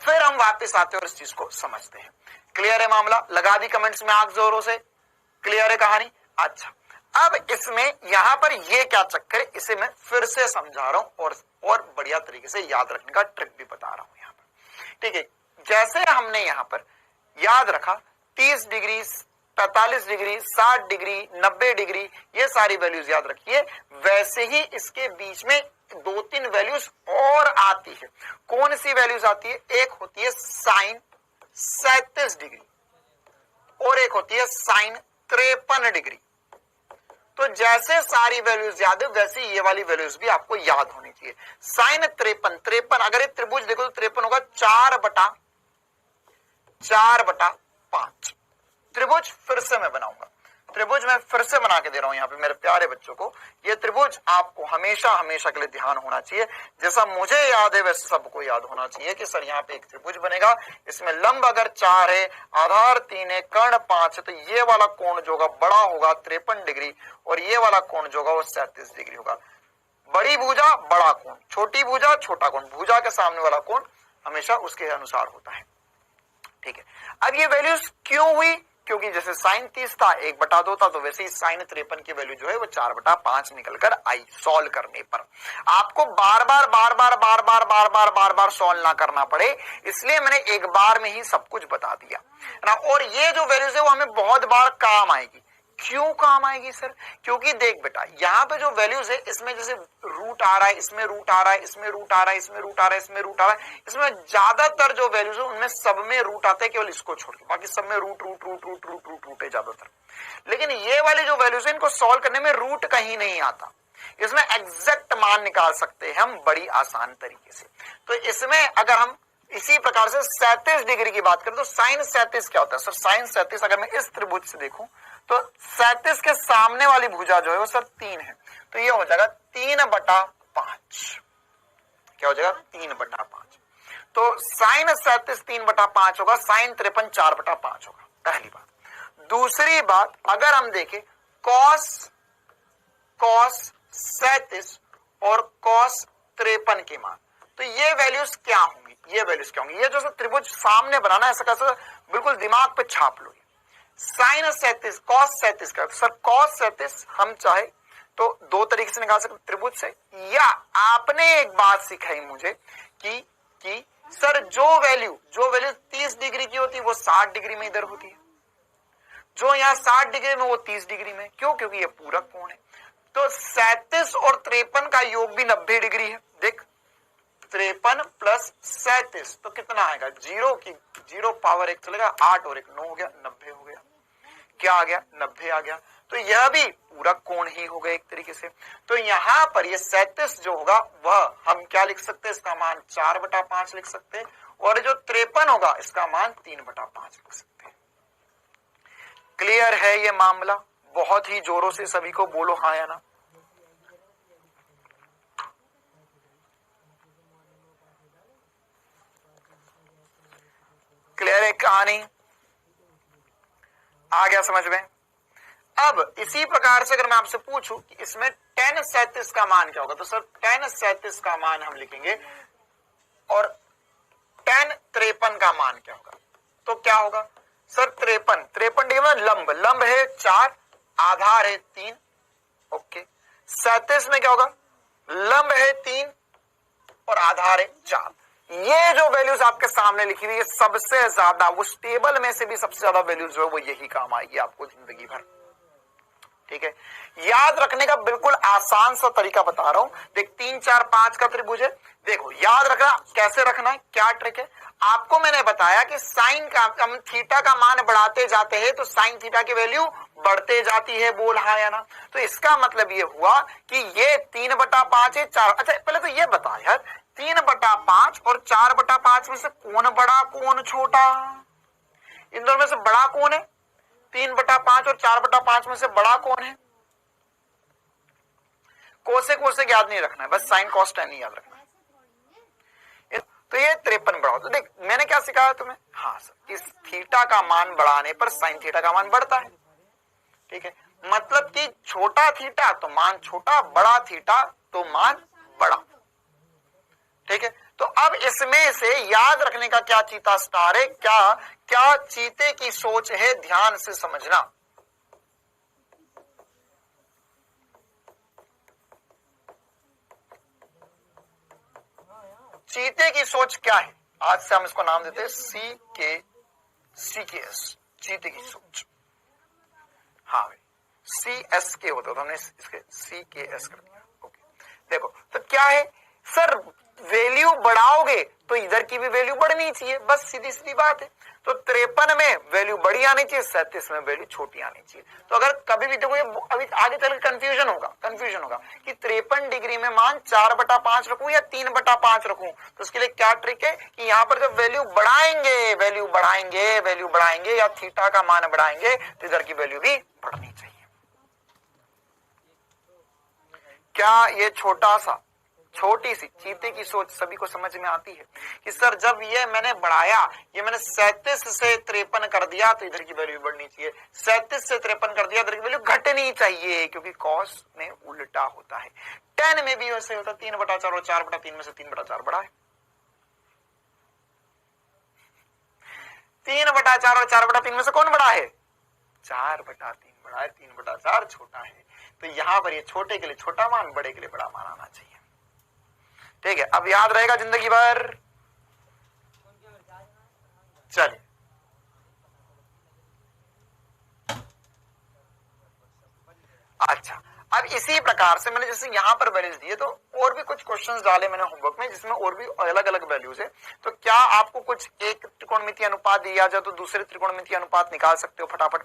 फिर हम वापस आते हैं और इस चीज को समझते हैं। क्लियर है मामला? लगा दी कमेंट्स में आग जोरों से। क्लियर है कहानी? अच्छा, अब इसमें यहां पर ये क्या चक्कर है इसे मैं फिर से समझा रहा हूं और बढ़िया तरीके से याद रखने का ट्रिक भी बता रहा हूं यहां पर, ठीक है। जैसे हमने यहां पर याद रखा 30 डिग्री, 45 डिग्री, 60 डिग्री, 90 डिग्री, ये सारी वैल्यूज याद रखिए, वैसे ही इसके बीच में 2-3 वैल्यूज और आती है। कौन सी वैल्यूज आती है? एक होती है साइन 37 डिग्री और एक होती है साइन 53 डिग्री। तो जैसे सारी वैल्यूज याद है वैसे ये वाली वैल्यूज भी आपको याद होनी चाहिए। साइन 53, अगर ये त्रिभुज देखो तो 53 होगा 4/5। त्रिभुज फिर से मैं बनाऊंगा, त्रिभुज मैं फिर से बना के दे रहा हूं यहाँ पे मेरे प्यारे बच्चों को। ये त्रिभुज आपको हमेशा हमेशा के लिए ध्यान होना चाहिए, जैसा मुझे याद है वैसे सबको याद होना चाहिए कि सर यहाँ पे एक त्रिभुज बनेगा, इसमें लंब अगर 4 है, आधार 3 है, कर्ण 5 है, तो ये वाला कोण जो होगा बड़ा होगा 53 डिग्री और ये वाला कोण जो होगा वो 37 डिग्री होगा। बड़ी भुजा बड़ा कोण, छोटी भुजा छोटा कोण, भुजा के सामने वाला कोण हमेशा उसके अनुसार होता है, ठीक है। अब ये वैल्यूज क्यों हुई? क्योंकि जैसे साइन 30 था 1/2 था, तो वैसे ही साइन 53 की वैल्यू जो है वो 4/5 निकलकर आई सॉल्व करने पर। आपको बार बार सॉल्व ना करना पड़े, इसलिए मैंने एक बार में ही सब कुछ बता दिया ना। और ये जो वैल्यूज है वो हमें बहुत बार काम आएगी। क्यों काम आएगी सर? क्योंकि देख बेटा यहाँ पे जो वैल्यूज है इसमें जैसे रूट आ रहा है, इसमें रूट आ रहा है, इसमें रूट आ रहा है, इसमें रूट आ रहा है, इसमें रूट आ रहा है, इसमें ज्यादातर जो वैल्यूज है उनमें सब में रूट आते हैं, केवल इसको छोड़ के बाकी सब में root root root root root root root है ज्यादातर। लेकिन ये वाली जो वैल्यूज है इनको सॉल्व करने में रूट कहीं नहीं आता, इसमें एग्जैक्ट मान निकाल सकते हैं हम बड़ी आसान तरीके से। तो इसमें अगर हम इसी प्रकार से 37 डिग्री की बात करें तो साइन 37 क्या होता है सर? साइन 37 अगर मैं इस त्रिभुज से देखूं तो 37 के सामने वाली भुजा जो है वो सर 3 है, तो ये हो जाएगा 3/5। क्या हो जाएगा? 3/5। तो साइन 37 3/5 होगा, साइन 53 4/5 होगा, पहली बात। दूसरी बात अगर हम देखें कॉस 37 और कॉस 53 के मान, तो ये वैल्यूज क्या होंगी, ये वैल्यूज क्या होंगी, ये जो त्रिभुज सामने बनाना है ऐसा कैसे बिल्कुल दिमाग पे छाप लो। साइन 37 कॉस 37 का, सर कॉस 37 हम चाहे तो दो तरीके से निकाल सकते त्रिभुज से, या आपने एक बात सिखाई मुझे कि सर जो वैल्यू 30 डिग्री की होती है वो 60 डिग्री में इधर होती है, जो यहाँ 60 डिग्री में वो 30 डिग्री में, क्यों, क्योंकि ये पूरक कोण है। तो 37 और 53 का योग भी 90 डिग्री है। देख 53 प्लस 37 तो कितना आएगा, जीरो पावर 1 चलेगा, 8 और 1 9 हो गया, 90 हो गया। क्या आ गया, 90 आ गया। तो यह भी पूरक कोण ही हो गया एक तरीके से। तो यहां पर ये 37 जो होगा वह हम क्या लिख सकते हैं, इसका मान 4/5 लिख सकते हैं, और जो 53 होगा इसका मान 3/5 लिख सकते हैं। क्लियर है ये मामला? बहुत ही जोरों से सभी को बोलो हाँ या ना। क्लियर है कहानी? आ गया समझ में? अब इसी प्रकार से अगर मैं आपसे पूछूं कि इसमें tan 37 का मान क्या होगा, तो सर tan 37 का मान हम लिखेंगे, और tan 53 का मान क्या होगा, तो क्या होगा सर 53 डिग्री में लंब है 4, आधार है 3, ओके। 37 में क्या होगा, लंब है 3 और आधार है 4। ये जो वैल्यूज आपके सामने लिखी हुई है सबसे ज्यादा, उस टेबल में से भी सबसे ज्यादा वैल्यूज जो है वो यही काम आएगी आपको जिंदगी भर। ठीक है, याद रखने का बिल्कुल आसान सा तरीका बता रहा हूं। देख 3 4 5 का त्रिभुज है, देखो याद रखना कैसे रखना है, क्या ट्रिक है। आपको मैंने बताया कि साइन का हम थीटा का मान बढ़ाते जाते हैं तो साइन थीटा की वैल्यू बढ़ते जाती है, बोल हाँ या ना। तो इसका मतलब ये हुआ कि ये 3/5 है 4। अच्छा पहले तो ये बता यार, 3/5 और 4/5 में से कौन बड़ा कौन छोटा, इन दोनों में से बड़ा कौन है, 3/5 और 4/5 में से बड़ा कौन है। कोसेक याद नहीं रखना है, बस साइन कॉस tan याद रखना है। तो ये 53 बढ़ाओ, तो देख मैंने क्या सिखाया तुम्हें, हाँ सर इस थीटा का मान बढ़ाने पर साइन थीटा का मान बढ़ता है। ठीक है, मतलब कि छोटा थीटा तो मान छोटा, बड़ा थीटा तो मान बड़ा। ठीक है, तो अब इसमें से याद रखने का क्या चीता स्टार है, क्या चीते की सोच है, ध्यान से समझना। चीते की सोच क्या है, आज से हम इसको नाम देते हैं CKS, चीते की सोच। हाँ भाई CSK होता तो हमने इसके CKS कर दिया। ओके, देखो तो क्या है सर, वैल्यू बढ़ाओगे तो इधर की भी वैल्यू बढ़नी चाहिए, बस सीधी सीधी बात है। तो 53 में वैल्यू बड़ी आनी चाहिए, 37 में वैल्यू छोटी आनी चाहिए। तो अगर कभी भी देखो ये अभी आगे चल के कंफ्यूजन होगा कि 53 डिग्री में मान 4/5 रखूं या 3/5 रखूं, तो उसके लिए क्या ट्रिक है कि यहाँ पर जब वैल्यू बढ़ाएंगे या थीटा का मान बढ़ाएंगे तो इधर की वैल्यू भी बढ़नी चाहिए। क्या ये छोटी सी चीते की सोच सभी को समझ में आती है कि सर जब ये मैंने बढ़ाया, ये मैंने 37 से 53 कर दिया तो इधर की वैल्यू बढ़नी चाहिए, 37 से 53 कर दिया इधर की वैल्यू घटनी चाहिए, क्योंकि कॉस में उल्टा होता है। tan में भी वैसे होता है, 3/4 और 4/3 में से 3/4 बड़ा है, 3/4 और 4/3 में से कौन बड़ा है, 4/3 बड़ा है, 3/4 छोटा है। तो यहां पर ये छोटे के लिए छोटा मान, बड़े के लिए बड़ा मान आना चाहिए। ठीक है, अब याद रहेगा जिंदगी भर। चलिए अच्छा, अब इसी प्रकार से मैंने जैसे यहां पर वैल्यूज दिए तो और भी कुछ क्वेश्चंस डाले मैंने होमवर्क में जिसमें और भी अलग अलग वैल्यूज है। तो क्या आपको कुछ एक त्रिकोणमितीय अनुपात दिया जाए तो दूसरे त्रिकोणमितीय अनुपात निकाल सकते हो, फटाफट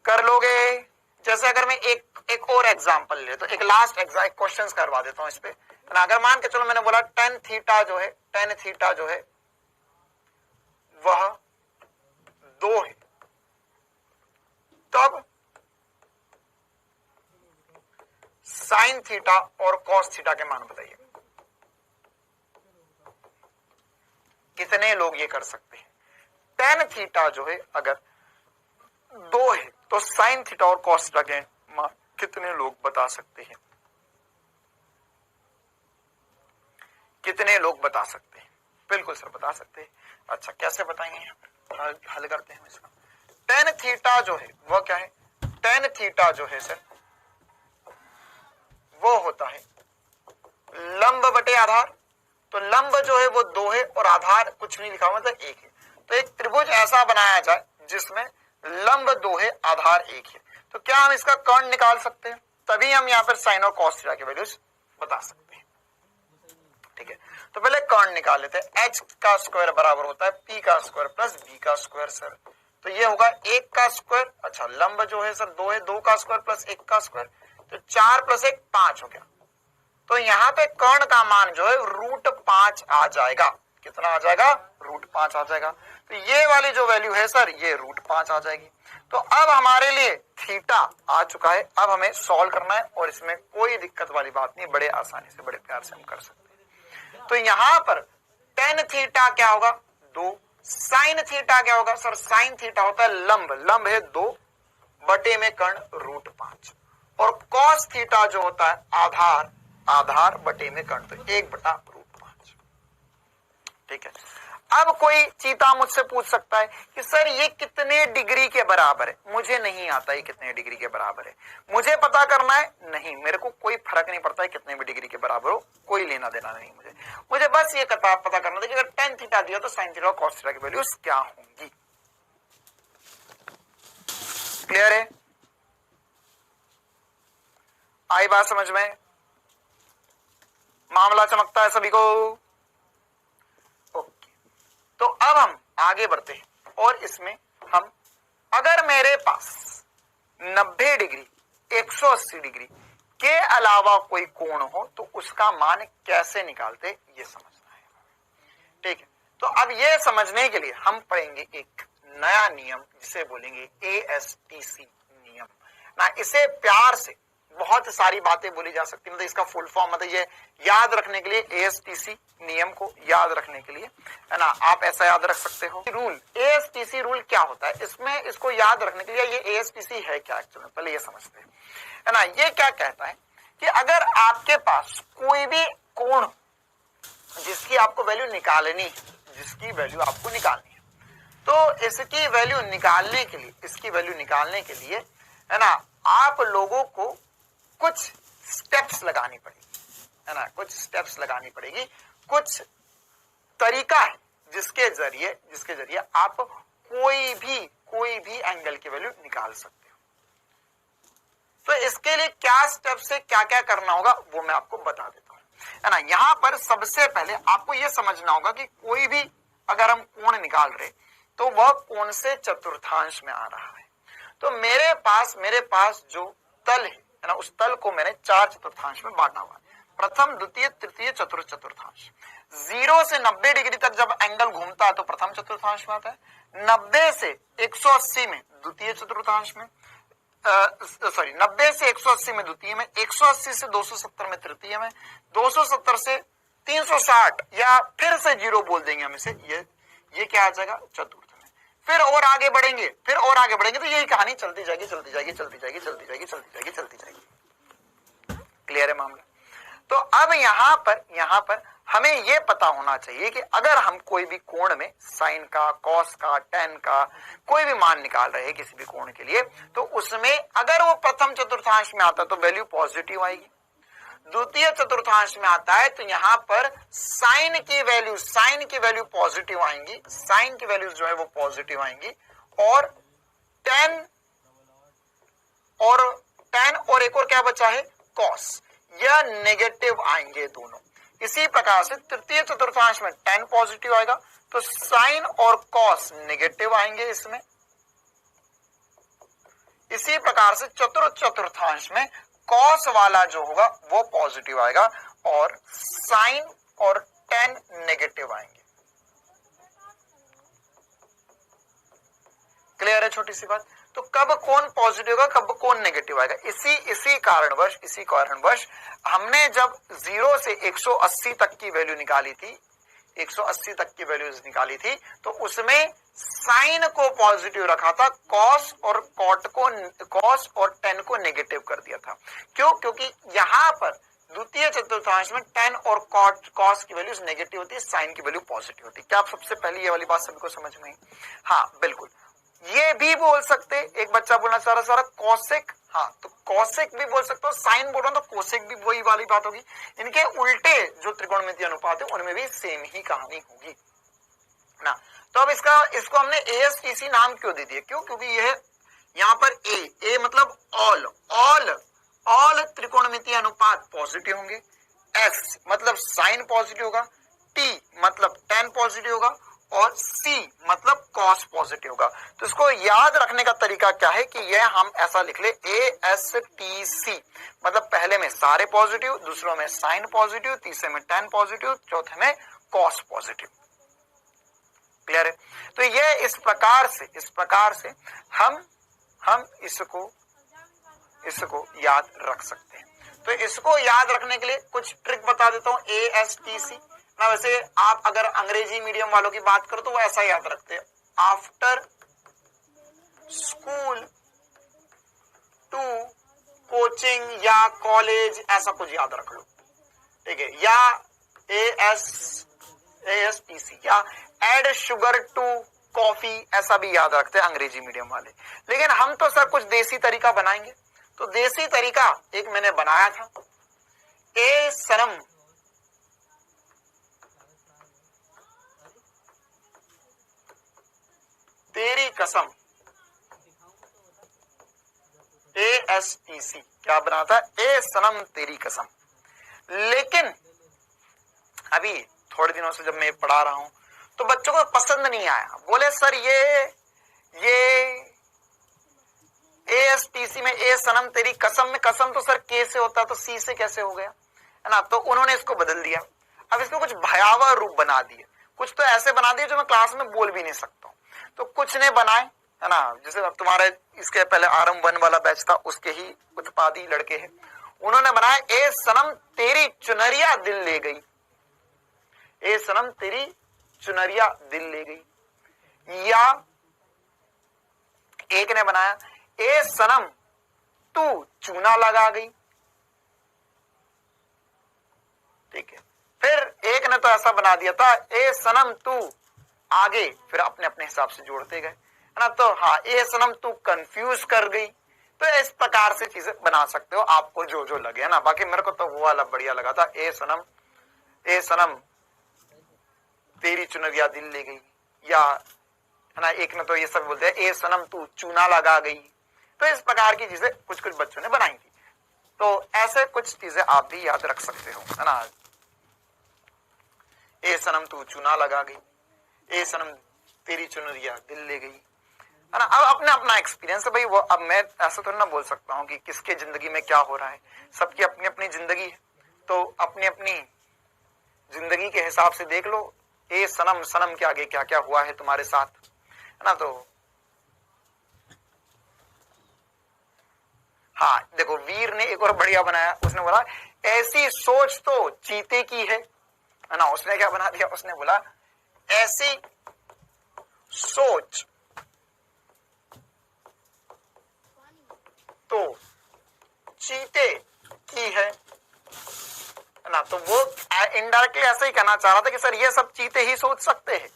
कर लोगे। जैसे अगर मैं एक और एग्जांपल ले तो एक लास्ट क्वेश्चन करवा देता हूं इस पे। अगर मान के चलो मैंने बोला tan थीटा जो है वह 2 है, तब साइन थीटा और कॉस थीटा के मान बताइए। कितने लोग ये कर सकते हैं? tan थीटा जो है अगर 2 है तो साइन थीटा और कॉस थीटा के मान कितने लोग बता सकते हैं? कितने लोग बता सकते हैं? बिल्कुल सर बता सकते हैं। अच्छा कैसे बताएंगे? हल करते हैं इसका। टेन थीटा जो है वो क्या है? टेन थीटा जो है सर वो होता है लंब बटे आधार। तो लंब जो है वो 2 है और आधार कुछ नहीं लिखा हुआ मतलब 1 है। तो एक त्रिभुज ऐसा बनाया जाए जिसमें लंब 2 है आधार 1 है। तो क्या हम इसका कर्ण निकाल सकते हैं? तभी हम यहाँ पर साइन और कॉस थीटा की वैल्यूज बता सकते हैं। ठीक है, तो पहले कर्ण निकाल लेते हैं। h का स्क्वायर बराबर होता है p का स्क्वायर प्लस b का स्क्वायर सर। तो ये होगा 1 का स्क्वायर। अच्छा लंब जो है सर 2 है, 2 का स्क्वायर प्लस 1 का स्क्वायर, तो 4 प्लस 1 5 हो गया। तो यहाँ पे कर्ण का मान जो है √5 आ जाएगा। कितना आ जाएगा? √5 आ जाएगा। तो ये वाली जो वैल्यू है सर ये √5 आ जाएगी। तो अब हमारे लिए थीटा आ चुका है। अब हमें सॉल्व करना है और इसमें कोई दिक्कत वाली बात नहीं, बड़े आसानी से बड़े प्यार से हम कर सकते हैं। तो यहाँ पर टेन थीटा क्या होगा? 2। साइन थीटा क्या होगा सर? साइन थीटा होता है लंब, लंब है 2 बटे में कर्ण √5, और कॉस थीटा जो होता है आधार, आधार बटे में कर्ण, तो 1/√5। ठीक है, अब कोई चीता मुझसे पूछ सकता है कि सर ये कितने डिग्री के बराबर है? मुझे नहीं आता ये कितने डिग्री के बराबर है, मुझे पता करना है। नहीं, मेरे को कोई फर्क नहीं पड़ता है कितने भी डिग्री के बराबर हो, कोई लेना देना नहीं मुझे बस ये पता करना था कि अगर टेन थीटा दिया तो साइन थीटा और कॉस थीटा की वैल्यूज क्या होंगी। क्लियर है? आई बात समझ में? मामला चमकता है सभी को? ओके, तो अब हम आगे बढ़ते हैं और इसमें हम, अगर मेरे पास 90 डिग्री 180 डिग्री के अलावा कोई कोण हो तो उसका मान कैसे निकालते ये समझना है। ठीक है, तो अब ये समझने के लिए हम पढ़ेंगे एक नया नियम जिसे बोलेंगे ASTC नियम ना। इसे प्यार से बहुत सारी बातें बोली जा सकती है, मतलब इसका फुल फॉर्म, मतलब ये याद रखने के लिए ASTC नियम को याद रखने के लिए है ना, आप ऐसा याद रख सकते हो। रूल, ASTC रूल क्या होता है, इसमें इसको याद रखने के लिए ये ASTC है क्या एक्चुअली, पहले ये समझते हैं है ना। ये क्या कहता है कि अगर आपके पास कोई भी कोण जिसकी आपको वैल्यू निकालनी है, जिसकी वैल्यू आपको निकालनी है, तो इसकी वैल्यू निकालने के लिए, इसकी वैल्यू निकालने के लिए है ना, आप लोगों को कुछ स्टेप्स लगानी पड़ेगी है ना, कुछ स्टेप्स लगानी पड़ेगी, कुछ तरीका है जिसके जरिए आप कोई भी एंगल की वैल्यू निकाल सकते हो। तो इसके लिए क्या स्टेप्स है, क्या क्या करना होगा वो मैं आपको बता देता हूं है ना। यहां पर सबसे पहले आपको यह समझना होगा कि कोई भी अगर हम कोण निकाल रहे तो वह कोण से चतुर्थांश में आ रहा है। तो मेरे पास जो तल है ना, उस तल को मैंने 4 चतुर्थांश में बांटा हुआ है। प्रथम, द्वितीय, तृतीय, चतुर्थ चतुर्थांश। 0 से 90 डिग्री तक जब एंगल घूमता है तो प्रथम चतुर्थांश में आता है। 90 से 180 में द्वितीय चतुर्थांश में, 90 से 180 में द्वितीय में, 180 से 270 में तृतीय में, 270 से 360 या फिर से 0 बोल देंगे हम इसे, ये क्या आ जाएगा? चतुर्थ में। फिर और आगे बढ़ेंगे तो यही कहानी चलती जाएगी। क्लियर है मामला? तो अब यहां पर हमें यह पता होना चाहिए कि अगर हम कोई भी कोण में साइन का, कॉस का, टेन का कोई भी मान निकाल रहे हैं किसी भी कोण के लिए, तो उसमें अगर वो प्रथम चतुर्थांश में आता है तो वैल्यू पॉजिटिव आएगी। द्वितीय चतुर्थांश में आता है तो यहां पर साइन की वैल्यू पॉजिटिव आएंगी, साइन की वैल्यूज जो है वो पॉजिटिव आएंगी, और टेन और एक और क्या बचा है? कॉस, यह नेगेटिव आएंगे दोनों। इसी प्रकार से तृतीय चतुर्थांश में टेन पॉजिटिव आएगा तो साइन और कॉस नेगेटिव आएंगे इसमें। इसी प्रकार से चतुर्थ चतुर्थांश में कॉस वाला जो होगा वो पॉजिटिव आएगा और साइन और टेन नेगेटिव आएंगे। क्लियर है छोटी सी बात? तो कब कौन पॉजिटिव होगा, कब कौन नेगेटिव आएगा, इसी कारणवश हमने जब 0 से 180 तक की वैल्यू निकाली थी, 180 तक की वैल्यूज निकाली थी, तो उसमें साइन को पॉजिटिव रखा था, कॉस और टेन को नेगेटिव कर दिया था। क्यों? क्योंकि यहां पर द्वितीय चतुर्थांश में tan और cos की वैल्यू नेगेटिव होती है, साइन की वैल्यू पॉजिटिव होती है। क्या आप सबसे पहले ये वाली बात सभी को समझ में आई? हाँ बिल्कुल। ये भी बोल सकते, एक बच्चा बोलना चाह रहा सारा कॉसेक, हाँ तो कॉसेक भी बोल सकते हो, साइन बोल रहा हूं तो कोसेक भी वही वाली बात होगी। इनके उल्टे जो त्रिकोणमितीय अनुपात है उनमें भी सेम ही कहानी होगी ना। तो अब इसको हमने ASTC नाम क्यों दे दिया? क्यों? क्योंकि यह यहां पर ए मतलब ऑल त्रिकोणमितीय अनुपात पॉजिटिव होंगे, S मतलब साइन पॉजिटिव होगा, T मतलब tan पॉजिटिव होगा और C मतलब cos पॉजिटिव होगा। तो इसको याद रखने का तरीका क्या है कि यह हम ऐसा लिख ले ASTC मतलब पहले में सारे पॉजिटिव, दूसरों में साइन पॉजिटिव, तीसरे में tan पॉजिटिव, चौथे में cos पॉजिटिव। क्लियर है? तो ये इस प्रकार से हम इसको याद रख सकते हैं। तो इसको याद रखने के लिए कुछ ट्रिक बता देता हूं। ASTC ना, वैसे आप अगर अंग्रेजी मीडियम वालों की बात करो तो वो ऐसा याद रखते हैं, आफ्टर स्कूल टू कोचिंग या कॉलेज, ऐसा कुछ याद रख लो, ठीक है। या ASTC या एड शुगर टू कॉफी, ऐसा भी याद रखते हैं अंग्रेजी मीडियम वाले। लेकिन हम तो सर कुछ देसी तरीका बनाएंगे। तो देसी तरीका एक मैंने बनाया था, ए सनम तेरी कसम, ASTC क्या बना था? ए सनम तेरी कसम। लेकिन अभी थोड़े दिनों से जब मैं पढ़ा रहा हूं तो बच्चों को पसंद नहीं आया, बोले सर ये ASTC में ए सनम तेरी कसम में कसम तो सर के से होता, तो सी से कैसे हो गया, है ना। तो उन्होंने इसको बदल दिया, अब इसको कुछ भयावह रूप बना दिए, कुछ तो ऐसे बना दिए जो मैं क्लास में बोल भी नहीं सकता हूं। तो कुछ ने बनाए, है ना, जैसे अब तुम्हारे इसके पहले आरम 1 वाला बैच था, उसके ही उत्पादी लड़के हैं, उन्होंने बनाया ए सनम तेरी चुनरिया दिल ले गई, ए सनम तेरी चुनरिया दिल ले गई। या एक ने बनाया ए सनम तू चूना लगा गई, ठीक है। फिर एक ने तो ऐसा बना दिया था ए सनम तू आगे, फिर अपने अपने हिसाब से जोड़ते गए, है ना। तो हाँ, ए सनम तू कंफ्यूज कर गई। तो इस प्रकार से चीजें बना सकते हो, आपको जो जो लगे, है ना। बाकी मेरे को तो वो वाला बढ़िया लगा था, ए सनम तेरी चुनरिया दिल ले गई। या है ना, एक ने तो ये सब बोलते हैं ए सनम तू चूना लगा गई। तो इस प्रकार की चीजें कुछ कुछ बच्चों ने बनाई थी। तो ऐसे कुछ चीजें आप भी याद रख सकते हो, है ना। ए सनम तू चूना लगा गई, ए सनम तेरी चुनरिया दिल ले गई, है ना। अब अपना अपना एक्सपीरियंस है भाई, वो अब मैं ऐसा थोड़ा ना बोल सकता हूँ कि किसके जिंदगी में क्या हो रहा है। सबकी अपनी अपनी जिंदगी है, तो अपनी अपनी जिंदगी के हिसाब से देख लो ए सनम सनम के आगे क्या क्या हुआ है तुम्हारे साथ, है ना। तो हाँ देखो, वीर ने एक और बढ़िया बनाया, उसने बोला ऐसी सोच तो चीते की है ना। उसने क्या बना दिया, उसने बोला ऐसी सोच तो चीते की है ना। तो वो इनडायरेक्टली ऐसे ही कहना चाह रहा था कि सर ये सब चीते ही सोच सकते हैं।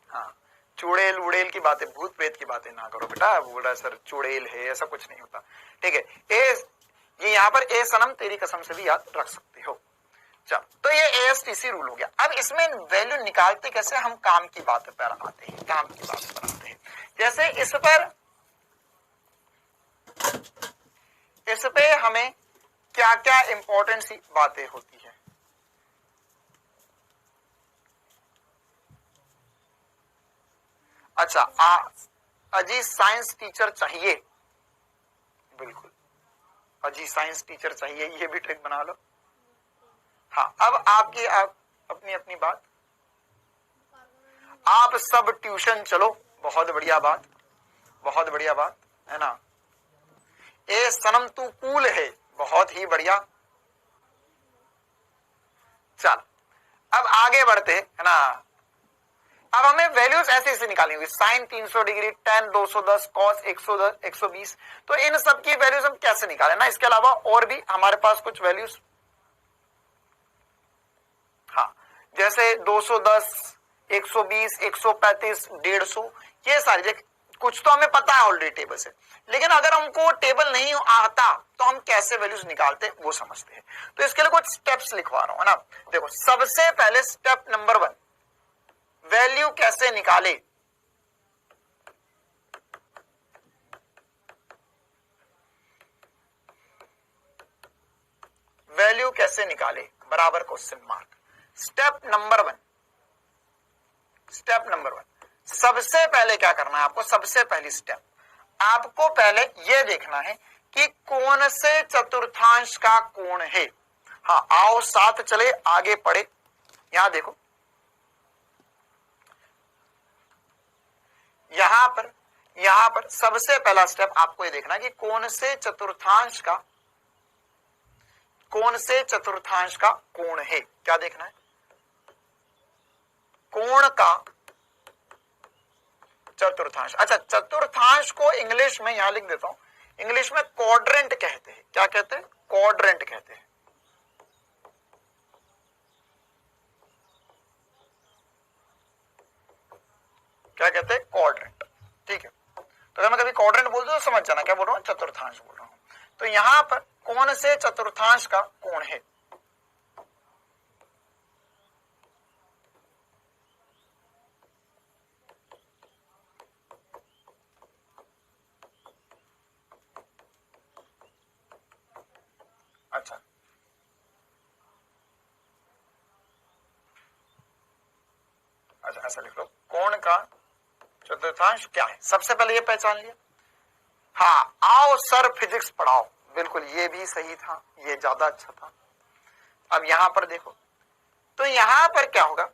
हाँ, चुड़ैल उड़ेल की बातें, भूत प्रेत की बातें ना करो बेटा। बोल रहा है सर चुड़ैल है, ऐसा कुछ नहीं होता, ठीक है। ये यहाँ पर ए सनम तेरी कसम से भी याद रख सकते हो। चलो, तो ये ASTC रूल हो गया। अब इसमें वैल्यू निकालते कैसे, हम काम की बात पर आते हैं, काम की बात पर आते हैं। जैसे इस पे हमें क्या क्या इंपॉर्टेंट सी बातें होती है। अच्छा, अजी साइंस टीचर चाहिए, बिल्कुल अजी साइंस टीचर चाहिए, ये भी ट्रिक बना लो। हाँ, अब आपकी अपनी अपनी बात, आप सब ट्यूशन चलो, बहुत बढ़िया बात, बहुत बढ़िया बात, है ना। ए सनम तू कूल है, बहुत ही बढ़िया। चल अब आगे बढ़ते हैं, है ना। अब हमें वैल्यूज ऐसे ऐसे निकालनी होगी, साइन 300 डिग्री, tan 210, cos 110, 120। तो इन सब की वैल्यूज हम कैसे निकालें ना। इसके अलावा और भी हमारे पास कुछ वैल्यूज जैसे 210, 120, 135, 150, ये सारी कुछ तो हमें पता है ऑलरेडी टेबल से, लेकिन अगर हमको टेबल नहीं आता तो हम कैसे वैल्यूज निकालते हैं वो समझते हैं। तो इसके लिए कुछ स्टेप्स लिखवा रहा हूं, है ना। देखो, सबसे पहले स्टेप नंबर 1, वैल्यू कैसे निकाले। वैल्यू कैसे निकाले बराबर क्वेश्चन मार्क। स्टेप नंबर 1, सबसे पहले क्या करना है आपको, सबसे पहली स्टेप आपको पहले यह देखना है कि कौन से चतुर्थांश का कोण है। हाँ, आओ साथ चले आगे पढ़े। यहां देखो, यहां पर सबसे पहला स्टेप आपको ये देखना है कि कौन से चतुर्थांश का कोण है। क्या देखना है, कोण का चतुर्थांश। अच्छा, चतुर्थांश को इंग्लिश में यहां लिख देता हूं, इंग्लिश में क्वाड्रेंट कहते हैं। क्या कहते हैं, क्वाड्रेंट कहते हैं। क्या कहते हैं, क्वाड्रेंट। ठीक है, तो अगर मैं कभी क्वाड्रेंट बोल दूं तो समझ जाना क्या बोल रहा हूं, चतुर्थांश बोल रहा हूं। तो यहां पर कौन से चतुर्थांश का कोण है। अच्छा, ऐसा लिख लो, कोण का चतुर्थांश क्या है। सबसे पहले ये पहचान लिया। हाँ, आओ सर फिजिक्स पढ़ाओ, बिल्कुल ये भी सही था, ये ज्यादा अच्छा था। अब यहां पर देखो, तो यहां पर क्या होगा,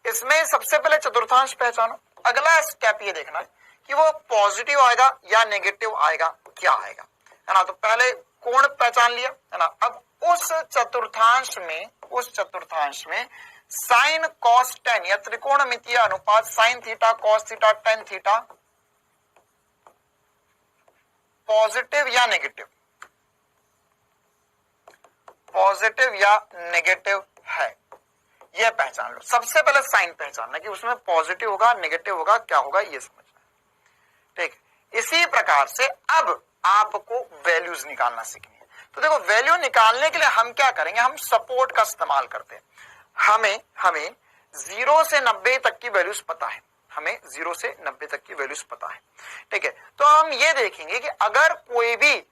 इसमें सबसे पहले चतुर्थांश पहचानो। अगला स्टेप ये देखना है कि वो पॉजिटिव आएगा या नेगेटिव आएगा, क्या आएगा, है ना। तो पहले कोण पहचान लिया, है ना। अब उस चतुर्थांश में साइन कॉस टेन या त्रिकोणमितीय अनुपात sine theta cos theta tan theta positive या नेगेटिव है, यह पहचान लो। सबसे पहले साइन पहचानना कि उसमें पॉजिटिव होगा, नेगेटिव होगा, क्या होगा, ये समझना। ठीक, इसी प्रकार से अब आपको वैल्यूज निकालना सीखनी है। तो देखो, वैल्यू निकालने के लिए हम क्या करेंगे, हम सपोर्ट का इस्तेमाल करते हैं। हमें 0 से 90 तक की वैल्यूज पता है, हमें 0 से 90 तक की वैल्यूज पता है। ठीक है, तो हम ये देखेंगे कि अगर कोई भी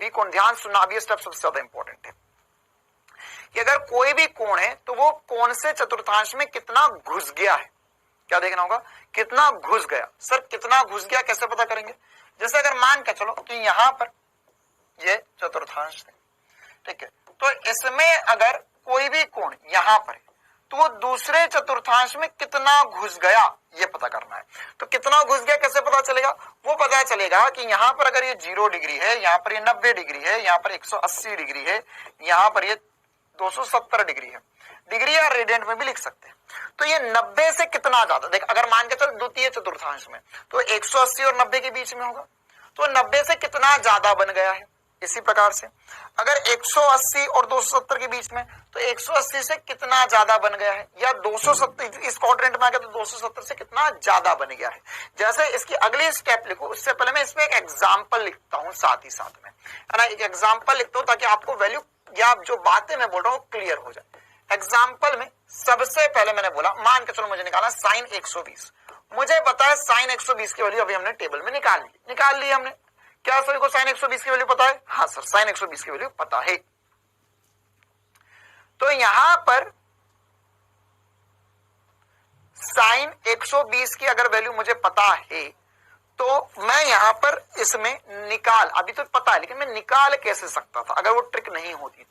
कोण, ध्यान सुनना, अब ये स्टेप सबसे ज्यादा इंपॉर्टेंट है कि अगर कोई भी कोण है तो वो कौन से चतुर्थांश में कितना घुस गया है। क्या देखना होगा, कितना घुस गया। सर कितना घुस गया कैसे पता करेंगे, जैसे अगर मान के चलो कि यहां पर ये चतुर्थांश है, ठीक है, तो इसमें अगर कोई भी कोण यहां पर है तो वो दूसरे चतुर्थांश में कितना घुस गया ये पता करना है। तो कितना घुस गया कैसे पता चलेगा, वो पता चलेगा कि यहां पर अगर ये 0 डिग्री है, यहां पर ये 90 डिग्री है, यहां पर 180 डिग्री है, यहां पर ये 270 डिग्री है। डिग्री या रेडियंट में भी लिख सकते हैं। तो ये 90 से कितना ज्यादा, देख अगर मान के चल द्वितीय चतुर्थांश में तो 180 और 90 के बीच में होगा, तो 90 से कितना ज्यादा बन गया है। इसी प्रकार से अगर 180 और 270 के बीच में तो 180 से कितना ज्यादा बन गया है, या 270 इस क्वाड्रेंट में आ गया तो 270 से कितना ज्यादा बन गया है। जैसे इसकी अगली स्टेप लिखो, उससे पहले मैं इसमें एक एग्जांपल लिखता हूं साथ ही साथ में, है ना। एक एग्जांपल लिखता हूं ताकि आपको वैल्यू या जो बातें मैं बोल रहा हूं क्लियर हो जाए। एग्जाम्पल में सबसे पहले मैंने बोला, मान के चलो मुझे निकाला साइन 120, मुझे पता है साइन 120 की वैल्यू अभी हमने टेबल में निकाल ली हमने। क्या सभी को साइन 120 की वैल्यू पता है? हाँ सर, साइन 120 की वैल्यू पता है। तो यहां पर साइन 120 की अगर वैल्यू मुझे पता है तो मैं यहां पर इसमें अभी तो पता है लेकिन मैं निकाल कैसे सकता था अगर वो ट्रिक नहीं होती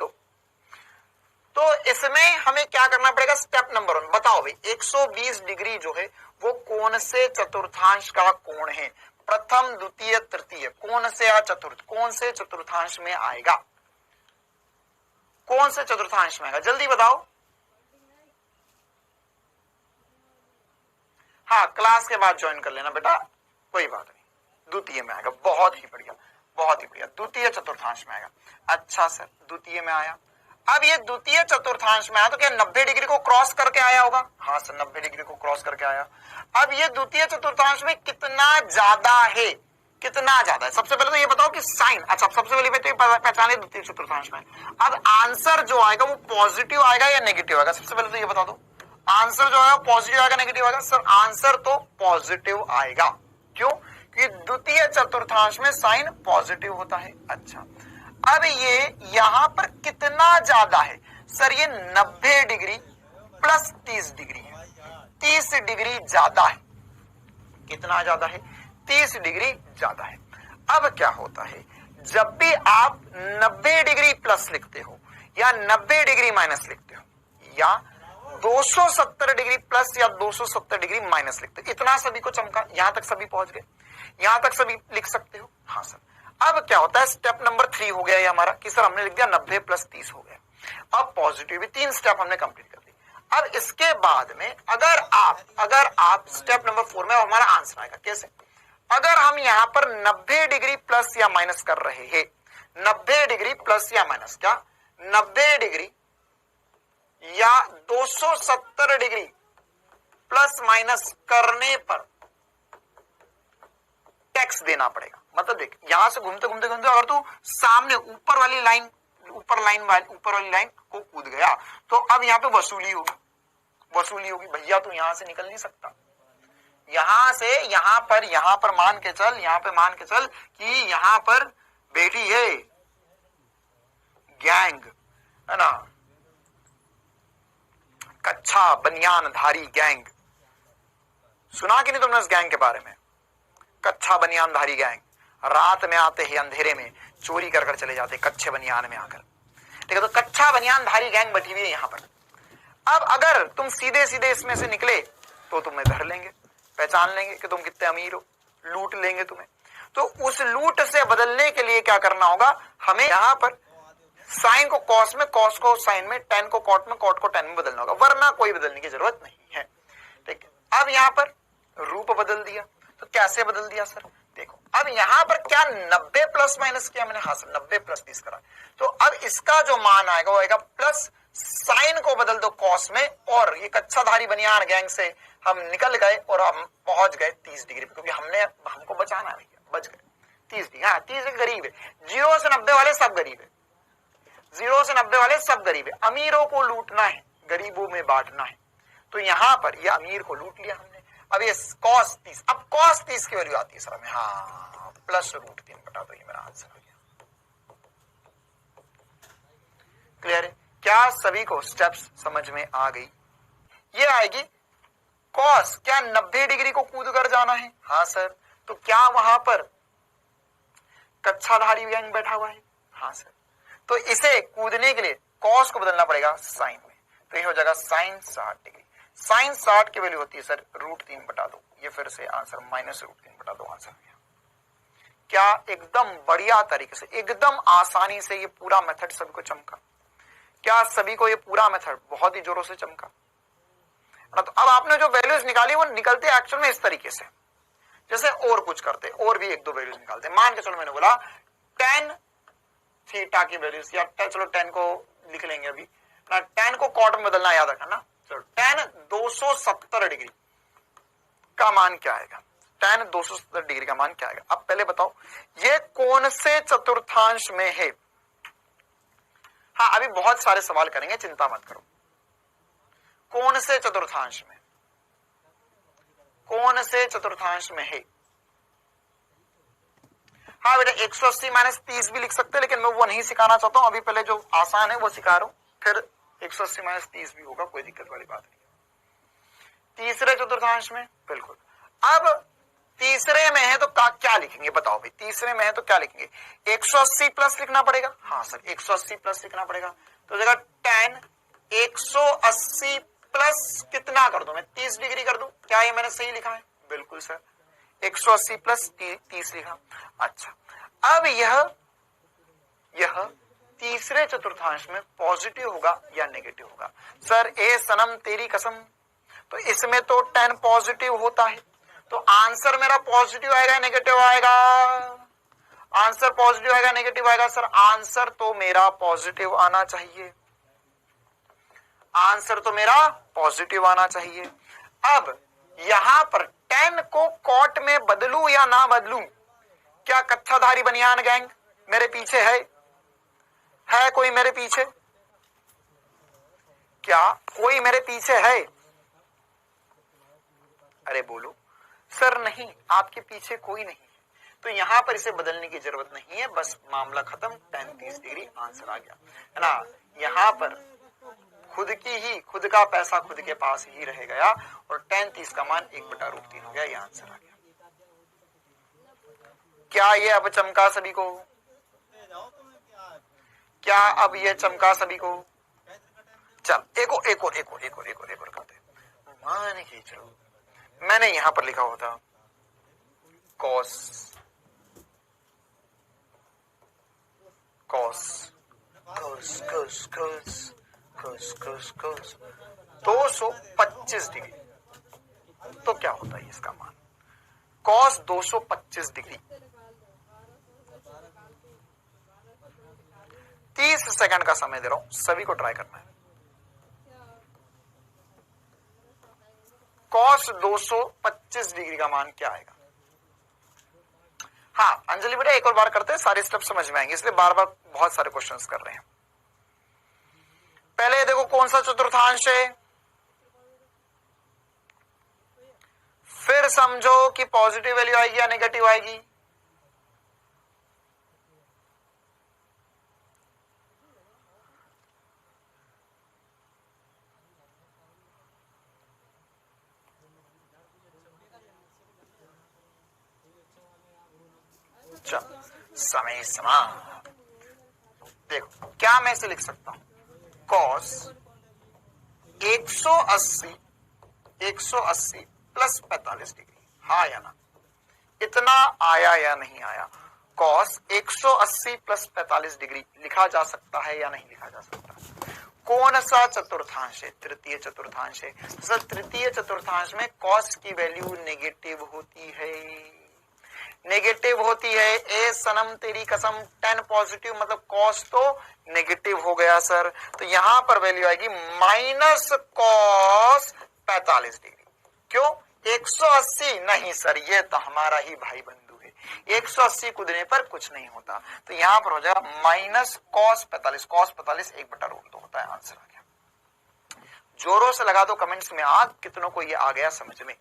तो इसमें हमें क्या करना पड़ेगा, स्टेप नंबर 1 बताओ भाई 120 डिग्री जो है वो कौन से चतुर्थांश का कोण है, प्रथम द्वितीय तृतीय कौन से या चतुर्थ, कौन से चतुर्थांश में आएगा, कौन से चतुर्थांश में आएगा, जल्दी बताओ। हाँ क्लास के बाद ज्वाइन कर लेना बेटा, कोई बात नहीं, द्वितीय में आएगा। बहुत ही बढ़िया, बहुत ही बढ़िया, द्वितीय चतुर्थांश में आएगा। अच्छा सर द्वितीय में आया, अब ये द्वितीय चतुर्थांश में आया तो क्या 90 डिग्री को क्रॉस करके आया होगा? हाँ सर, 90 डिग्री को क्रॉस करके आया। अब ये द्वितीय चतुर्थांश में कितना ज्यादा है, कितना ज्यादा है? सबसे पहले तो ये बताओ कि साइन, अच्छा सबसे पहले तो पहचान है द्वितीय चतुर्थांश में। अब आंसर जो आएगा वो पॉजिटिव आएगा या नेगेटिव आएगा? सबसे पहले तो ये बता दो, आंसर जो आएगा पॉजिटिव आएगा नेगेटिव आएगा? सर आंसर तो पॉजिटिव आएगा। क्यों? क्योंकि द्वितीय चतुर्थांश में साइन पॉजिटिव होता है। अच्छा, अब ये यहां पर कितना ज्यादा है? सर ये 90 डिग्री प्लस 30 डिग्री है, 30 डिग्री ज्यादा है। कितना ज्यादा है? 30 डिग्री ज्यादा है। अब क्या होता है, जब भी आप 90 डिग्री प्लस लिखते हो या 90 डिग्री माइनस लिखते हो या 270 डिग्री प्लस या 270 डिग्री माइनस लिखते हो, इतना सभी को चमका, यहां तक सभी पहुंच गए, यहां तक सभी लिख सकते हो? हाँ सर। अब क्या होता है, स्टेप नंबर 3 हो गया ये हमारा कि सर हमने लिख दिया 90 प्लस 30 हो गया। अब पॉजिटिव 3 स्टेप हमने कंप्लीट कर दी। अब इसके बाद में अगर आप स्टेप नंबर 4 में हमारा आंसर आएगा कैसे? अगर हम यहां पर 90 डिग्री प्लस या माइनस कर रहे हैं, 90 डिग्री प्लस या माइनस, क्या 90 डिग्री या 270 डिग्री प्लस माइनस करने पर टैक्स देना पड़ेगा। मतलब देख, यहां से घूमते घूमते घूमते अगर तू सामने ऊपर वाली लाइन को कूद गया तो अब यहाँ पे वसूली होगी। भैया तू यहां से निकल नहीं सकता। यहां से यहां पर मान के चल कि यहां पर बैठी है गैंग, है ना, कच्छा बनियान धारी गैंग। सुना कि नहीं तुमने इस गैंग के बारे में? कच्छा बनियान धारी गैंग रात में आते हैं अंधेरे में, चोरी कर कर चले जाते कच्चे बनियान में आकर। ठीक है, तो कच्छा बनियान धारी गैंग बैठी हुई है यहां पर। अब अगर तुम सीधे सीधे इसमें से निकले तो तुम्हें धर लेंगे, पहचान लेंगे कि तुम कितने अमीर हो, लूट लेंगे तुम्हें। तो उस लूट से बदलने के लिए क्या करना होगा, हमें यहां पर साइन को कॉस में, कॉस को साइन में, टेन को कॉट में, कॉट को टेन में बदलना होगा, वरना कोई बदलने की जरूरत नहीं है। ठीक है, अब यहां पर रूप बदल दिया, तो कैसे बदल दिया सर? देखो, अब यहां पर क्या 90 प्लस माइनस किया मैंने? हाँ सर, 90 प्लस 30 करा। तो अब इसका जो मान आएगा वो आएगा प्लस, साइन को बदल दो कॉस में, और ये कच्छाधारी बनियान गैंग से हम निकल गए और हम पहुंच गए 30 डिग्री पे, क्योंकि हमको बचाना है भैया, बच गए 30 डिग्री। हाँ, 30 गरीब है, 0 से 90 वाले सब गरीब है, 0 से 90 वाले सब गरीब है। अमीरों को लूटना है, गरीबों में बांटना है। तो यहां पर ये अमीर को लूट लिया हमने। अब ये cos 30, अब cos 30 की वैल्यू आती है सर हमें, हाँ प्लस √3 बटा दो, ये मेरा आंसर हो गया। क्लियर है? क्या सभी को स्टेप्स समझ में आ गई? ये आएगी cos, क्या 90 डिग्री को कूद कर जाना है? हाँ सर। तो क्या वहां पर कच्छाधारी गैंग बैठा हुआ है? हाँ सर। तो इसे कूदने के लिए cos को बदलना पड़ेगा साइन में, तो ये हो जाएगा साइन 60 डिग्री। साइन 60 की वैल्यू होती है सर √3 बटा दो, ये फिर से आंसर -√3 बटा दो आंसर हो गया। क्या एकदम बढ़िया तरीके से, एकदम आसानी से ये पूरा मेथड सबको चमका? क्या सभी को ये पूरा मेथड बहुत ही जोरों से चमका? तो अब आपने जो वैल्यूज निकाली वो निकलते एक्चुअल में इस तरीके से, जैसे और कुछ करते, और भी 1-2 वैल्यूज निकालते। मान के चलो मैंने बोला tan थीटा की वैल्यूज, या चलो tan को लिख लेंगे अभी ना, tan को कॉट में बदलना याद रखना ना। चलो tan 270 डिग्री का मान क्या आएगा? tan 270 डिग्री का मान क्या आएगा? अब पहले बताओ ये कौन से चतुर्थांश में है? हाँ, अभी बहुत सारे सवाल करेंगे, चिंता मत करो। कौन से चतुर्थांश में, कौन से चतुर्थांश में है? हाँ बेटा, 180 माइनस 30 भी लिख सकते हैं, लेकिन मैं वो नहीं सिखाना चाहता हूं अभी। पहले जो आसान है वो सिखा रहा हूं, फिर 180 माइनस 30 भी होगा, कोई दिक्कत वाली बात नहीं। तीसरे चतुर्थांश में, बिल्कुल। अब तीसरे में है तो क्या लिखेंगे बताओ भाई? तीसरे में है तो क्या लिखेंगे? 180 प्लस लिखना पड़ेगा। हाँ सर, 180 प्लस लिखना पड़ेगा। तो जगह tan 180 प्लस कितना कर दूं मैं? 30 डिग्री कर दूं? क्या ये मैंने सही लिखा है? बिल्कुल सर, 180 प्लस 30 लिखा। अच्छा, अब यह तीसरे चतुर्थांश में पॉजिटिव होगा या नेगेटिव होगा? सर ए सनम तेरी कसम, तो इसमें तो tan पॉजिटिव होता है, तो आंसर मेरा पॉजिटिव आएगा नेगेटिव आएगा? आंसर पॉजिटिव आएगा नेगेटिव आएगा? सर आंसर तो मेरा पॉजिटिव आना चाहिए। आंसर तो मेरा पॉजिटिव आना चाहिए। अब यहां पर 10 को कॉट में बदलूं या ना बदलूं? क्या कच्छाधारी बनियान गैंग मेरे पीछे है कोई मेरे पीछे? क्या कोई मेरे पीछे है? अरे बोलो सर। नहीं, आपके पीछे कोई नहीं है, तो यहां पर इसे बदलने की जरूरत नहीं है, बस मामला खत्म। 10-30 डिग्री आंसर आ गया है ना। यहां पर खुद का पैसा खुद के पास ही रह गया और 10-30 का मान 1/√3 हो गया, ये आंसर आ गया। क्या ये अब चमका सभी को? क्या अब ये चमका सभी को? चल एक और करते। मान के चलो मैंने यहां पर लिखा होता कॉस 225 डिग्री, तो क्या होता है इसका मान? Cos 225 degree. 30 सेकंड का समय दे रहा हूं, सभी को ट्राई करना है। कॉस 225 डिग्री का मान क्या आएगा? हाँ अंजलि बेटा एक और बार करते हैं, सारे स्टेप समझ में आएंगे, इसलिए बार बार बहुत सारे क्वेश्चंस कर रहे हैं। पहले देखो कौन सा चतुर्थांश है, फिर समझो कि पॉजिटिव वैल्यू आएगी या नेगेटिव आएगी। समय समाप्त। देखो क्या मैं इसे लिख सकता हूं, कॉस 180 प्लस 45 डिग्री, हाँ या ना? इतना आया या नहीं आया? कॉस 180 प्लस 45 डिग्री लिखा जा सकता है या नहीं लिखा जा सकता? कौन सा चतुर्थांश है? तृतीय चतुर्थांश है। सर तृतीय चतुर्थांश में कॉस की वैल्यू नेगेटिव होती है, नेगेटिव होती है। ए सनम तेरी कसम, 10 पॉजिटिव मतलब कॉस तो नेगेटिव हो गया सर, तो यहां पर वैल्यू आएगी माइनस कॉस 45 डिग्री। क्यों? 180 नहीं सर, ये तो हमारा ही भाई बंधु है, 180 कूदने पर कुछ नहीं होता, तो यहां पर हो जाएगा माइनस कॉस 45। कॉस 45 1/√2 होता है, आंसर आ गया। जोरों से लगा दो कमेंट्स में आग, कितनों को ये आ गया समझ में?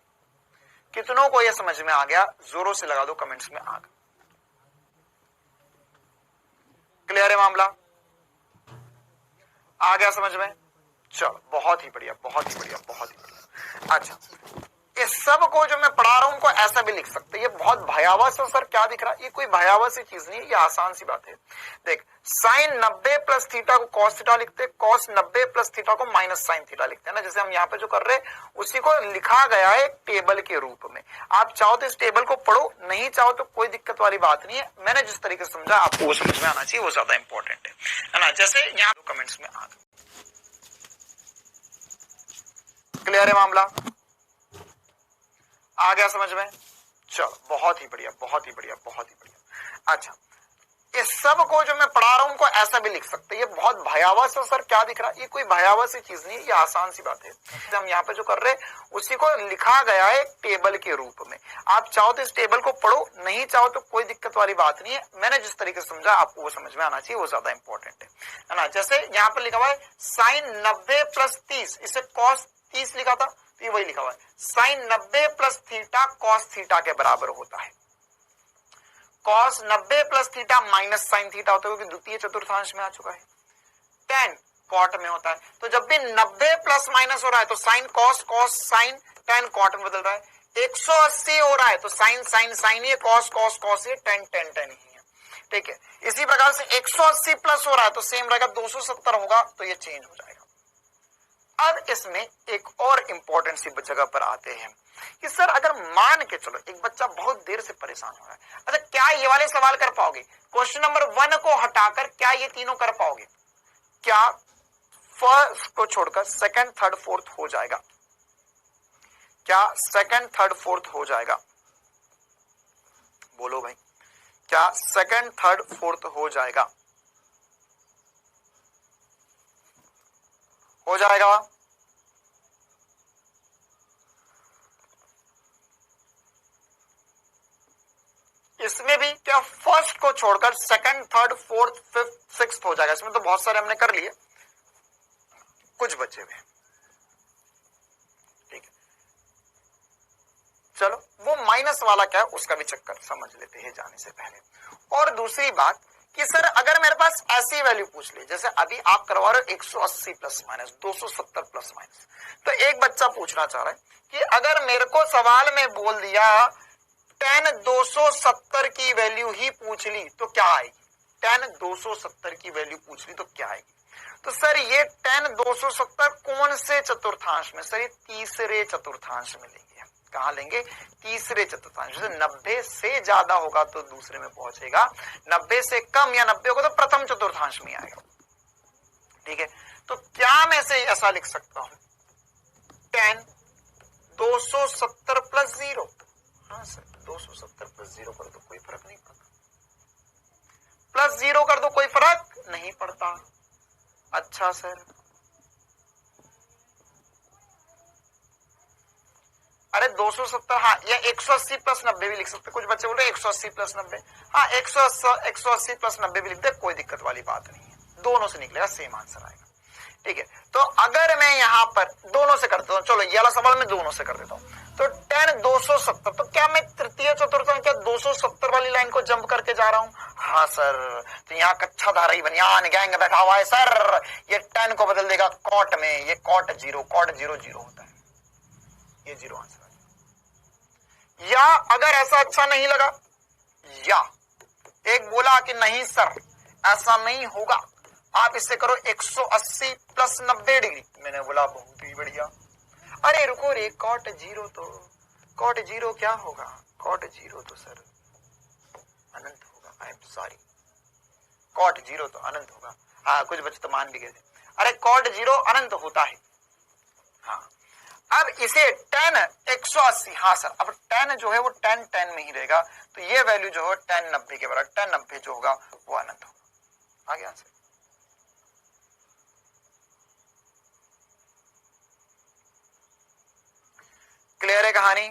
कितनों को यह समझ में आ गया? जोरों से लगा दो कमेंट्स में आग। क्लियर है मामला? आ गया समझ में? चलो बहुत ही बढ़िया, बहुत ही बढ़िया, बहुत ही बढ़िया। अच्छा इस सब को जो मैं पढ़ा रहा हूं उनको ऐसा भी लिख सकते हैं। ये बहुत भयावह सा सर क्या दिख रहा है, ये कोई भयावह सी चीज नहीं है, ये आसान सी बात है। देख साइन 90 प्लस थीटा को कॉस थीटा लिखते, कॉस 90 प्लस थीटा को माइनस साइन थीटा लिखते हैं ना, जैसे हम यहाँ पे जो कर रहे हैं उसी को लिखा गया है टेबल के रूप में। आप चाहो तो इस टेबल को पढ़ो, नहीं चाहो तो कोई दिक्कत वाली बात नहीं है। मैंने जिस तरीके से समझा आपको वो समझ में आना चाहिए, वो ज्यादा इंपॉर्टेंट है ना। जैसे यहाँ कमेंट्स में आ क्लियर है मामला? आ गया समझ में? चलो बहुत ही बढ़िया, बहुत ही बढ़िया, बहुत ही बढ़िया। अच्छा इस सब को जो मैं पढ़ा रहा हूं उनको ऐसा भी लिख सकते हैं। ये बहुत भयावह सा सर क्या दिख रहा है, ये कोई भयावह सी चीज नहीं है, ये आसान सी बात है। हम यहाँ पे जो कर रहे हैं उसी को लिखा गया है टेबल के रूप में। आप चाहो तो इस टेबल को पढ़ो, नहीं चाहो तो कोई दिक्कत वाली बात नहीं है। मैंने जिस तरीके से समझा आपको वो समझ में आना चाहिए, वो ज्यादा इंपॉर्टेंट है ना। जैसे यहाँ पर लिखा हुआ है साइन 90 प्लस 30, इसे कॉस 30 लिखा था, तो ये वही लिखा हुआ है sine 90 plus theta cos theta के बराबर होता है। Cos 90 plus theta minus sine theta होता है, क्योंकि द्वितीय चतुर्थांश में आ चुका है। 10 कॉट में होता है, तो जब भी 90 प्लस माइनस हो रहा है तो sine cos, cos sine, 10 cot में बदल रहा है। 180 हो रहा है तो साइन साइन साइन ही है, कॉस कॉस कॉस ही, 10 10 10 ही है। ठीक है, इसी प्रकार से 180 प्लस हो रहा है तो सेम रहेगा, 270 होगा तो ये चेंज हो जाएगा। अब इसमें एक और इंपॉर्टेंट सी जगह पर आते हैं कि सर अगर मान के चलो एक बच्चा बहुत देर से परेशान हो रहा है, अच्छा क्या ये वाले सवाल कर पाओगे? क्वेश्चन नंबर 1 को हटाकर क्या ये तीनों कर पाओगे? क्या फर्स्ट को छोड़कर सेकंड थर्ड फोर्थ हो जाएगा? क्या सेकंड थर्ड फोर्थ हो जाएगा? बोलो भाई, क्या सेकंड थर्ड फोर्थ हो जाएगा? हो जाएगा। इसमें भी क्या फर्स्ट को छोड़कर second, third, fourth, fifth, sixth हो जाएगा। इसमें तो बहुत सारे हमने कर लिए, कुछ बचे हुए। ठीक है, चलो वो माइनस वाला क्या है उसका भी चक्कर समझ लेते हैं जाने से पहले। और दूसरी बात कि सर अगर मेरे पास ऐसी वैल्यू पूछ ली, जैसे अभी आप करवा रहे हो 180 प्लस माइनस 270 प्लस माइनस, तो एक बच्चा पूछना चाह रहा है कि अगर मेरे को सवाल में बोल दिया tan 270 की वैल्यू ही पूछ ली तो क्या आएगी, tan 270 की वैल्यू पूछ ली तो क्या आएगी। तो सर ये tan 270 कौन से चतुर्थांश में, सर ये तीसरे चतुर्थांश में लेंगे। कहां लेंगे, तीसरे चतुर्थांश। 90 से ज्यादा होगा तो दूसरे में पहुंचेगा, 90 से कम या 90 होगा तो प्रथम चतुर्थांश में आएगा। ठीक है, तो क्या मैं से ऐसा लिख सकता हूं, tan 270 प्लस 0। हाँ सर 270 प्लस 0 कर दो कोई फर्क नहीं पड़ता, प्लस 0 कर दो कोई फर्क नहीं पड़ता। अच्छा सर, अरे 270, हाँ या 180 प्लस 90 भी लिख सकते। कुछ बच्चे बोल रहे 180 प्लस 90, हाँ 180 प्लस 90 भी लिख दे, कोई दिक्कत वाली बात नहीं है, दोनों से निकलेगा सेम आंसर आएगा। ठीक है, तो अगर मैं यहां पर दोनों से कर देता हूं, चलो ये वाला सवाल मैं दोनों से कर देता हूं, तो tan 270, तो क्या मैं तृतीय चतुर्थांश क्या 270 वाली लाइन को जंप करके जा रहा हूं। हाँ सर, तो यहाँ कच्चा धाराई बनियान गैंग बैठा हुआ है सर, ये tan को बदल देगा कॉट में, ये कॉट 0 0 होता है, ये 0 आंसर। या अगर ऐसा अच्छा नहीं लगा, या एक बोला कि नहीं सर ऐसा नहीं होगा, आप इससे करो 180 प्लस 90 डिग्री, मैंने बोला बहुत ही बढ़िया। अरे रुको रे, कॉट 0 तो कॉट 0 क्या होगा, कॉट 0 तो सर अनंत होगा। आई एम सॉरी, कॉट 0 तो अनंत होगा। हाँ कुछ बच्चे तो मान भी गए थे, अरे कॉट 0 अनंत होता है। हाँ अब इसे tan 180, हाँ सर अब tan जो है वो tan में ही रहेगा, तो ये वैल्यू जो है tan 90 के बराबर, tan 90 जो होगा वो अनंत होगा। आ गया आंसर। क्लियर है कहानी।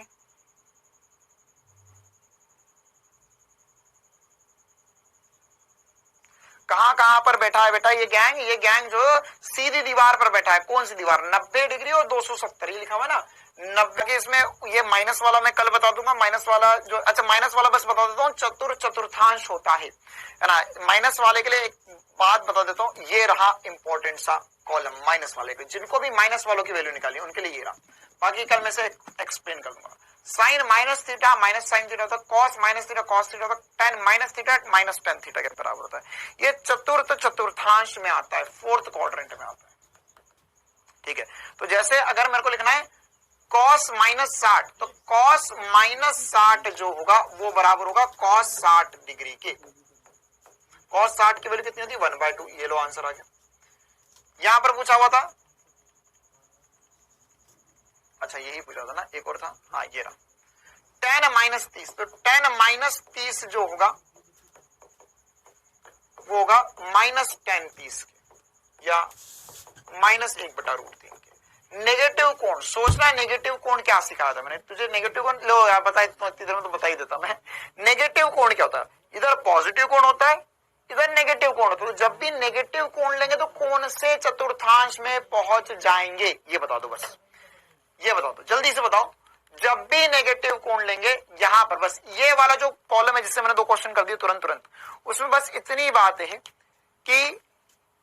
कहां पर बैठा है बेटा ये गैंग जो सीधी दीवार पर बैठा है। कौन सी दीवार, 90 डिग्री और 270, ये लिखा हुआ ना 90 के। इसमें ये माइनस वाला मैं कल बता दूंगा, माइनस वाला जो, अच्छा माइनस वाला बस बता देता हूँ, चतुर्थांश होता है ना। माइनस वाले के लिए एक बात बता देता हूँ, ये रहा इंपॉर्टेंट सा कॉलम माइनस वाले के, जिनको भी माइनस वालों की वैल्यू निकाली उनके लिए ये रहा, बाकी कल मैं से एक्सप्लेन कर दूंगा। Sine minus theta minus sine theta होता है, cos minus theta cos theta होता है, tan minus theta minus tan theta के बराबर होता है। ये चतुर्थांश में आता है, फोर्थ क्वाड्रेंट में आता है। ठीक है, तो जैसे अगर मेरे को लिखना है कॉस माइनस 60, तो कॉस माइनस 60 जो होगा वो बराबर होगा कॉस 60 डिग्री के। कॉस 60 की वैल्यू कितनी होती है, 1/2। ये लो आंसर आ गया। यहां पर पूछा हुआ था, अच्छा यही पूछा था ना, एक और था, हाँ ये रहा tan माइनस 30, तो tan माइनस 30 जो होगा वो होगा माइनस tan 30 के, या माइनस 1/√3 के। नेगेटिव कोण, सोचना नेगेटिव कोण क्या सिखाया था मैंने तुझे, नेगेटिव कोण लो यार बता, इधर में तो बता ही देता मैं। नेगेटिव कोण क्या होता है, इधर पॉजिटिव कोण होता है, इधर नेगेटिव कोण होता है। तो जब भी नेगेटिव कोण लेंगे तो कौन से चतुर्थांश में पहुंच जाएंगे, ये बता दो बस, ये बताओ तो जल्दी से बताओ। जब भी नेगेटिव कोण लेंगे यहां पर, बस ये वाला जो कॉलम है जिससे मैंने 2 क्वेश्चन कर दिए तुरंत, उसमें बस इतनी बात है कि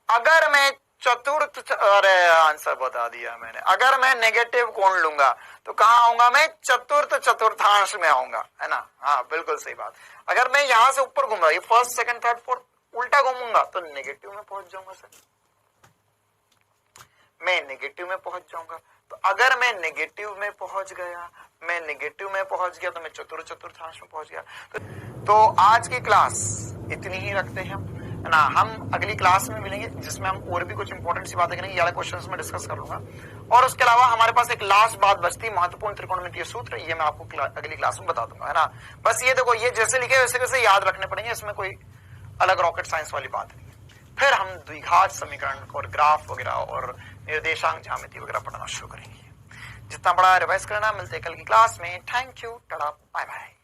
अगर मैं अरे आंसर बता दिया मैंने, अगर मैं नेगेटिव कोण लूंगा तो कहां आऊंगा मैं, चतुर्थांश में आऊंगा, है ना। हाँ बिल्कुल सही बात। अगर मैं यहां से ऊपर घूम रहा, ये फर्स्ट सेकंड थर्ड फोर्थ उल्टा घूमूंगा तो नेगेटिव में पहुंच जाऊंगा सर, मैं नेगेटिव में पहुंच जाऊंगा। तो अगर मैं नेगेटिव में पहुंच गया, तो मैं चतुर्थांश में पहुंच गया। तो आज की क्लास इतनी ही रखते हैं है ना। हम अगली क्लास में मिलेंगे जिसमें हम और भी कुछ इंपॉर्टेंट सी बातें करेंगे, 11 क्वेश्चंस में डिस्कस कर लूंगा। और उसके अलावा हमारे पास एक लास्ट बात बचती है, महत्वपूर्ण त्रिकोणमितीय सूत्र, ये मैं आपको अगली क्लास में बता दूंगा, है ना। बस ये देखो, ये जैसे लिखे वैसे वैसे याद रखने पड़ेंगे, इसमें कोई अलग रॉकेट साइंस वाली बात नहीं है। फिर हम द्विघात समीकरण और ग्राफ वगैरह और निर्देशांक ज्यामिति वगैरह पढ़ना शुरू करेंगे। जितना बड़ा रिवाइज करना, मिलते हैं कल की क्लास में। Thank you, tata, bye bye.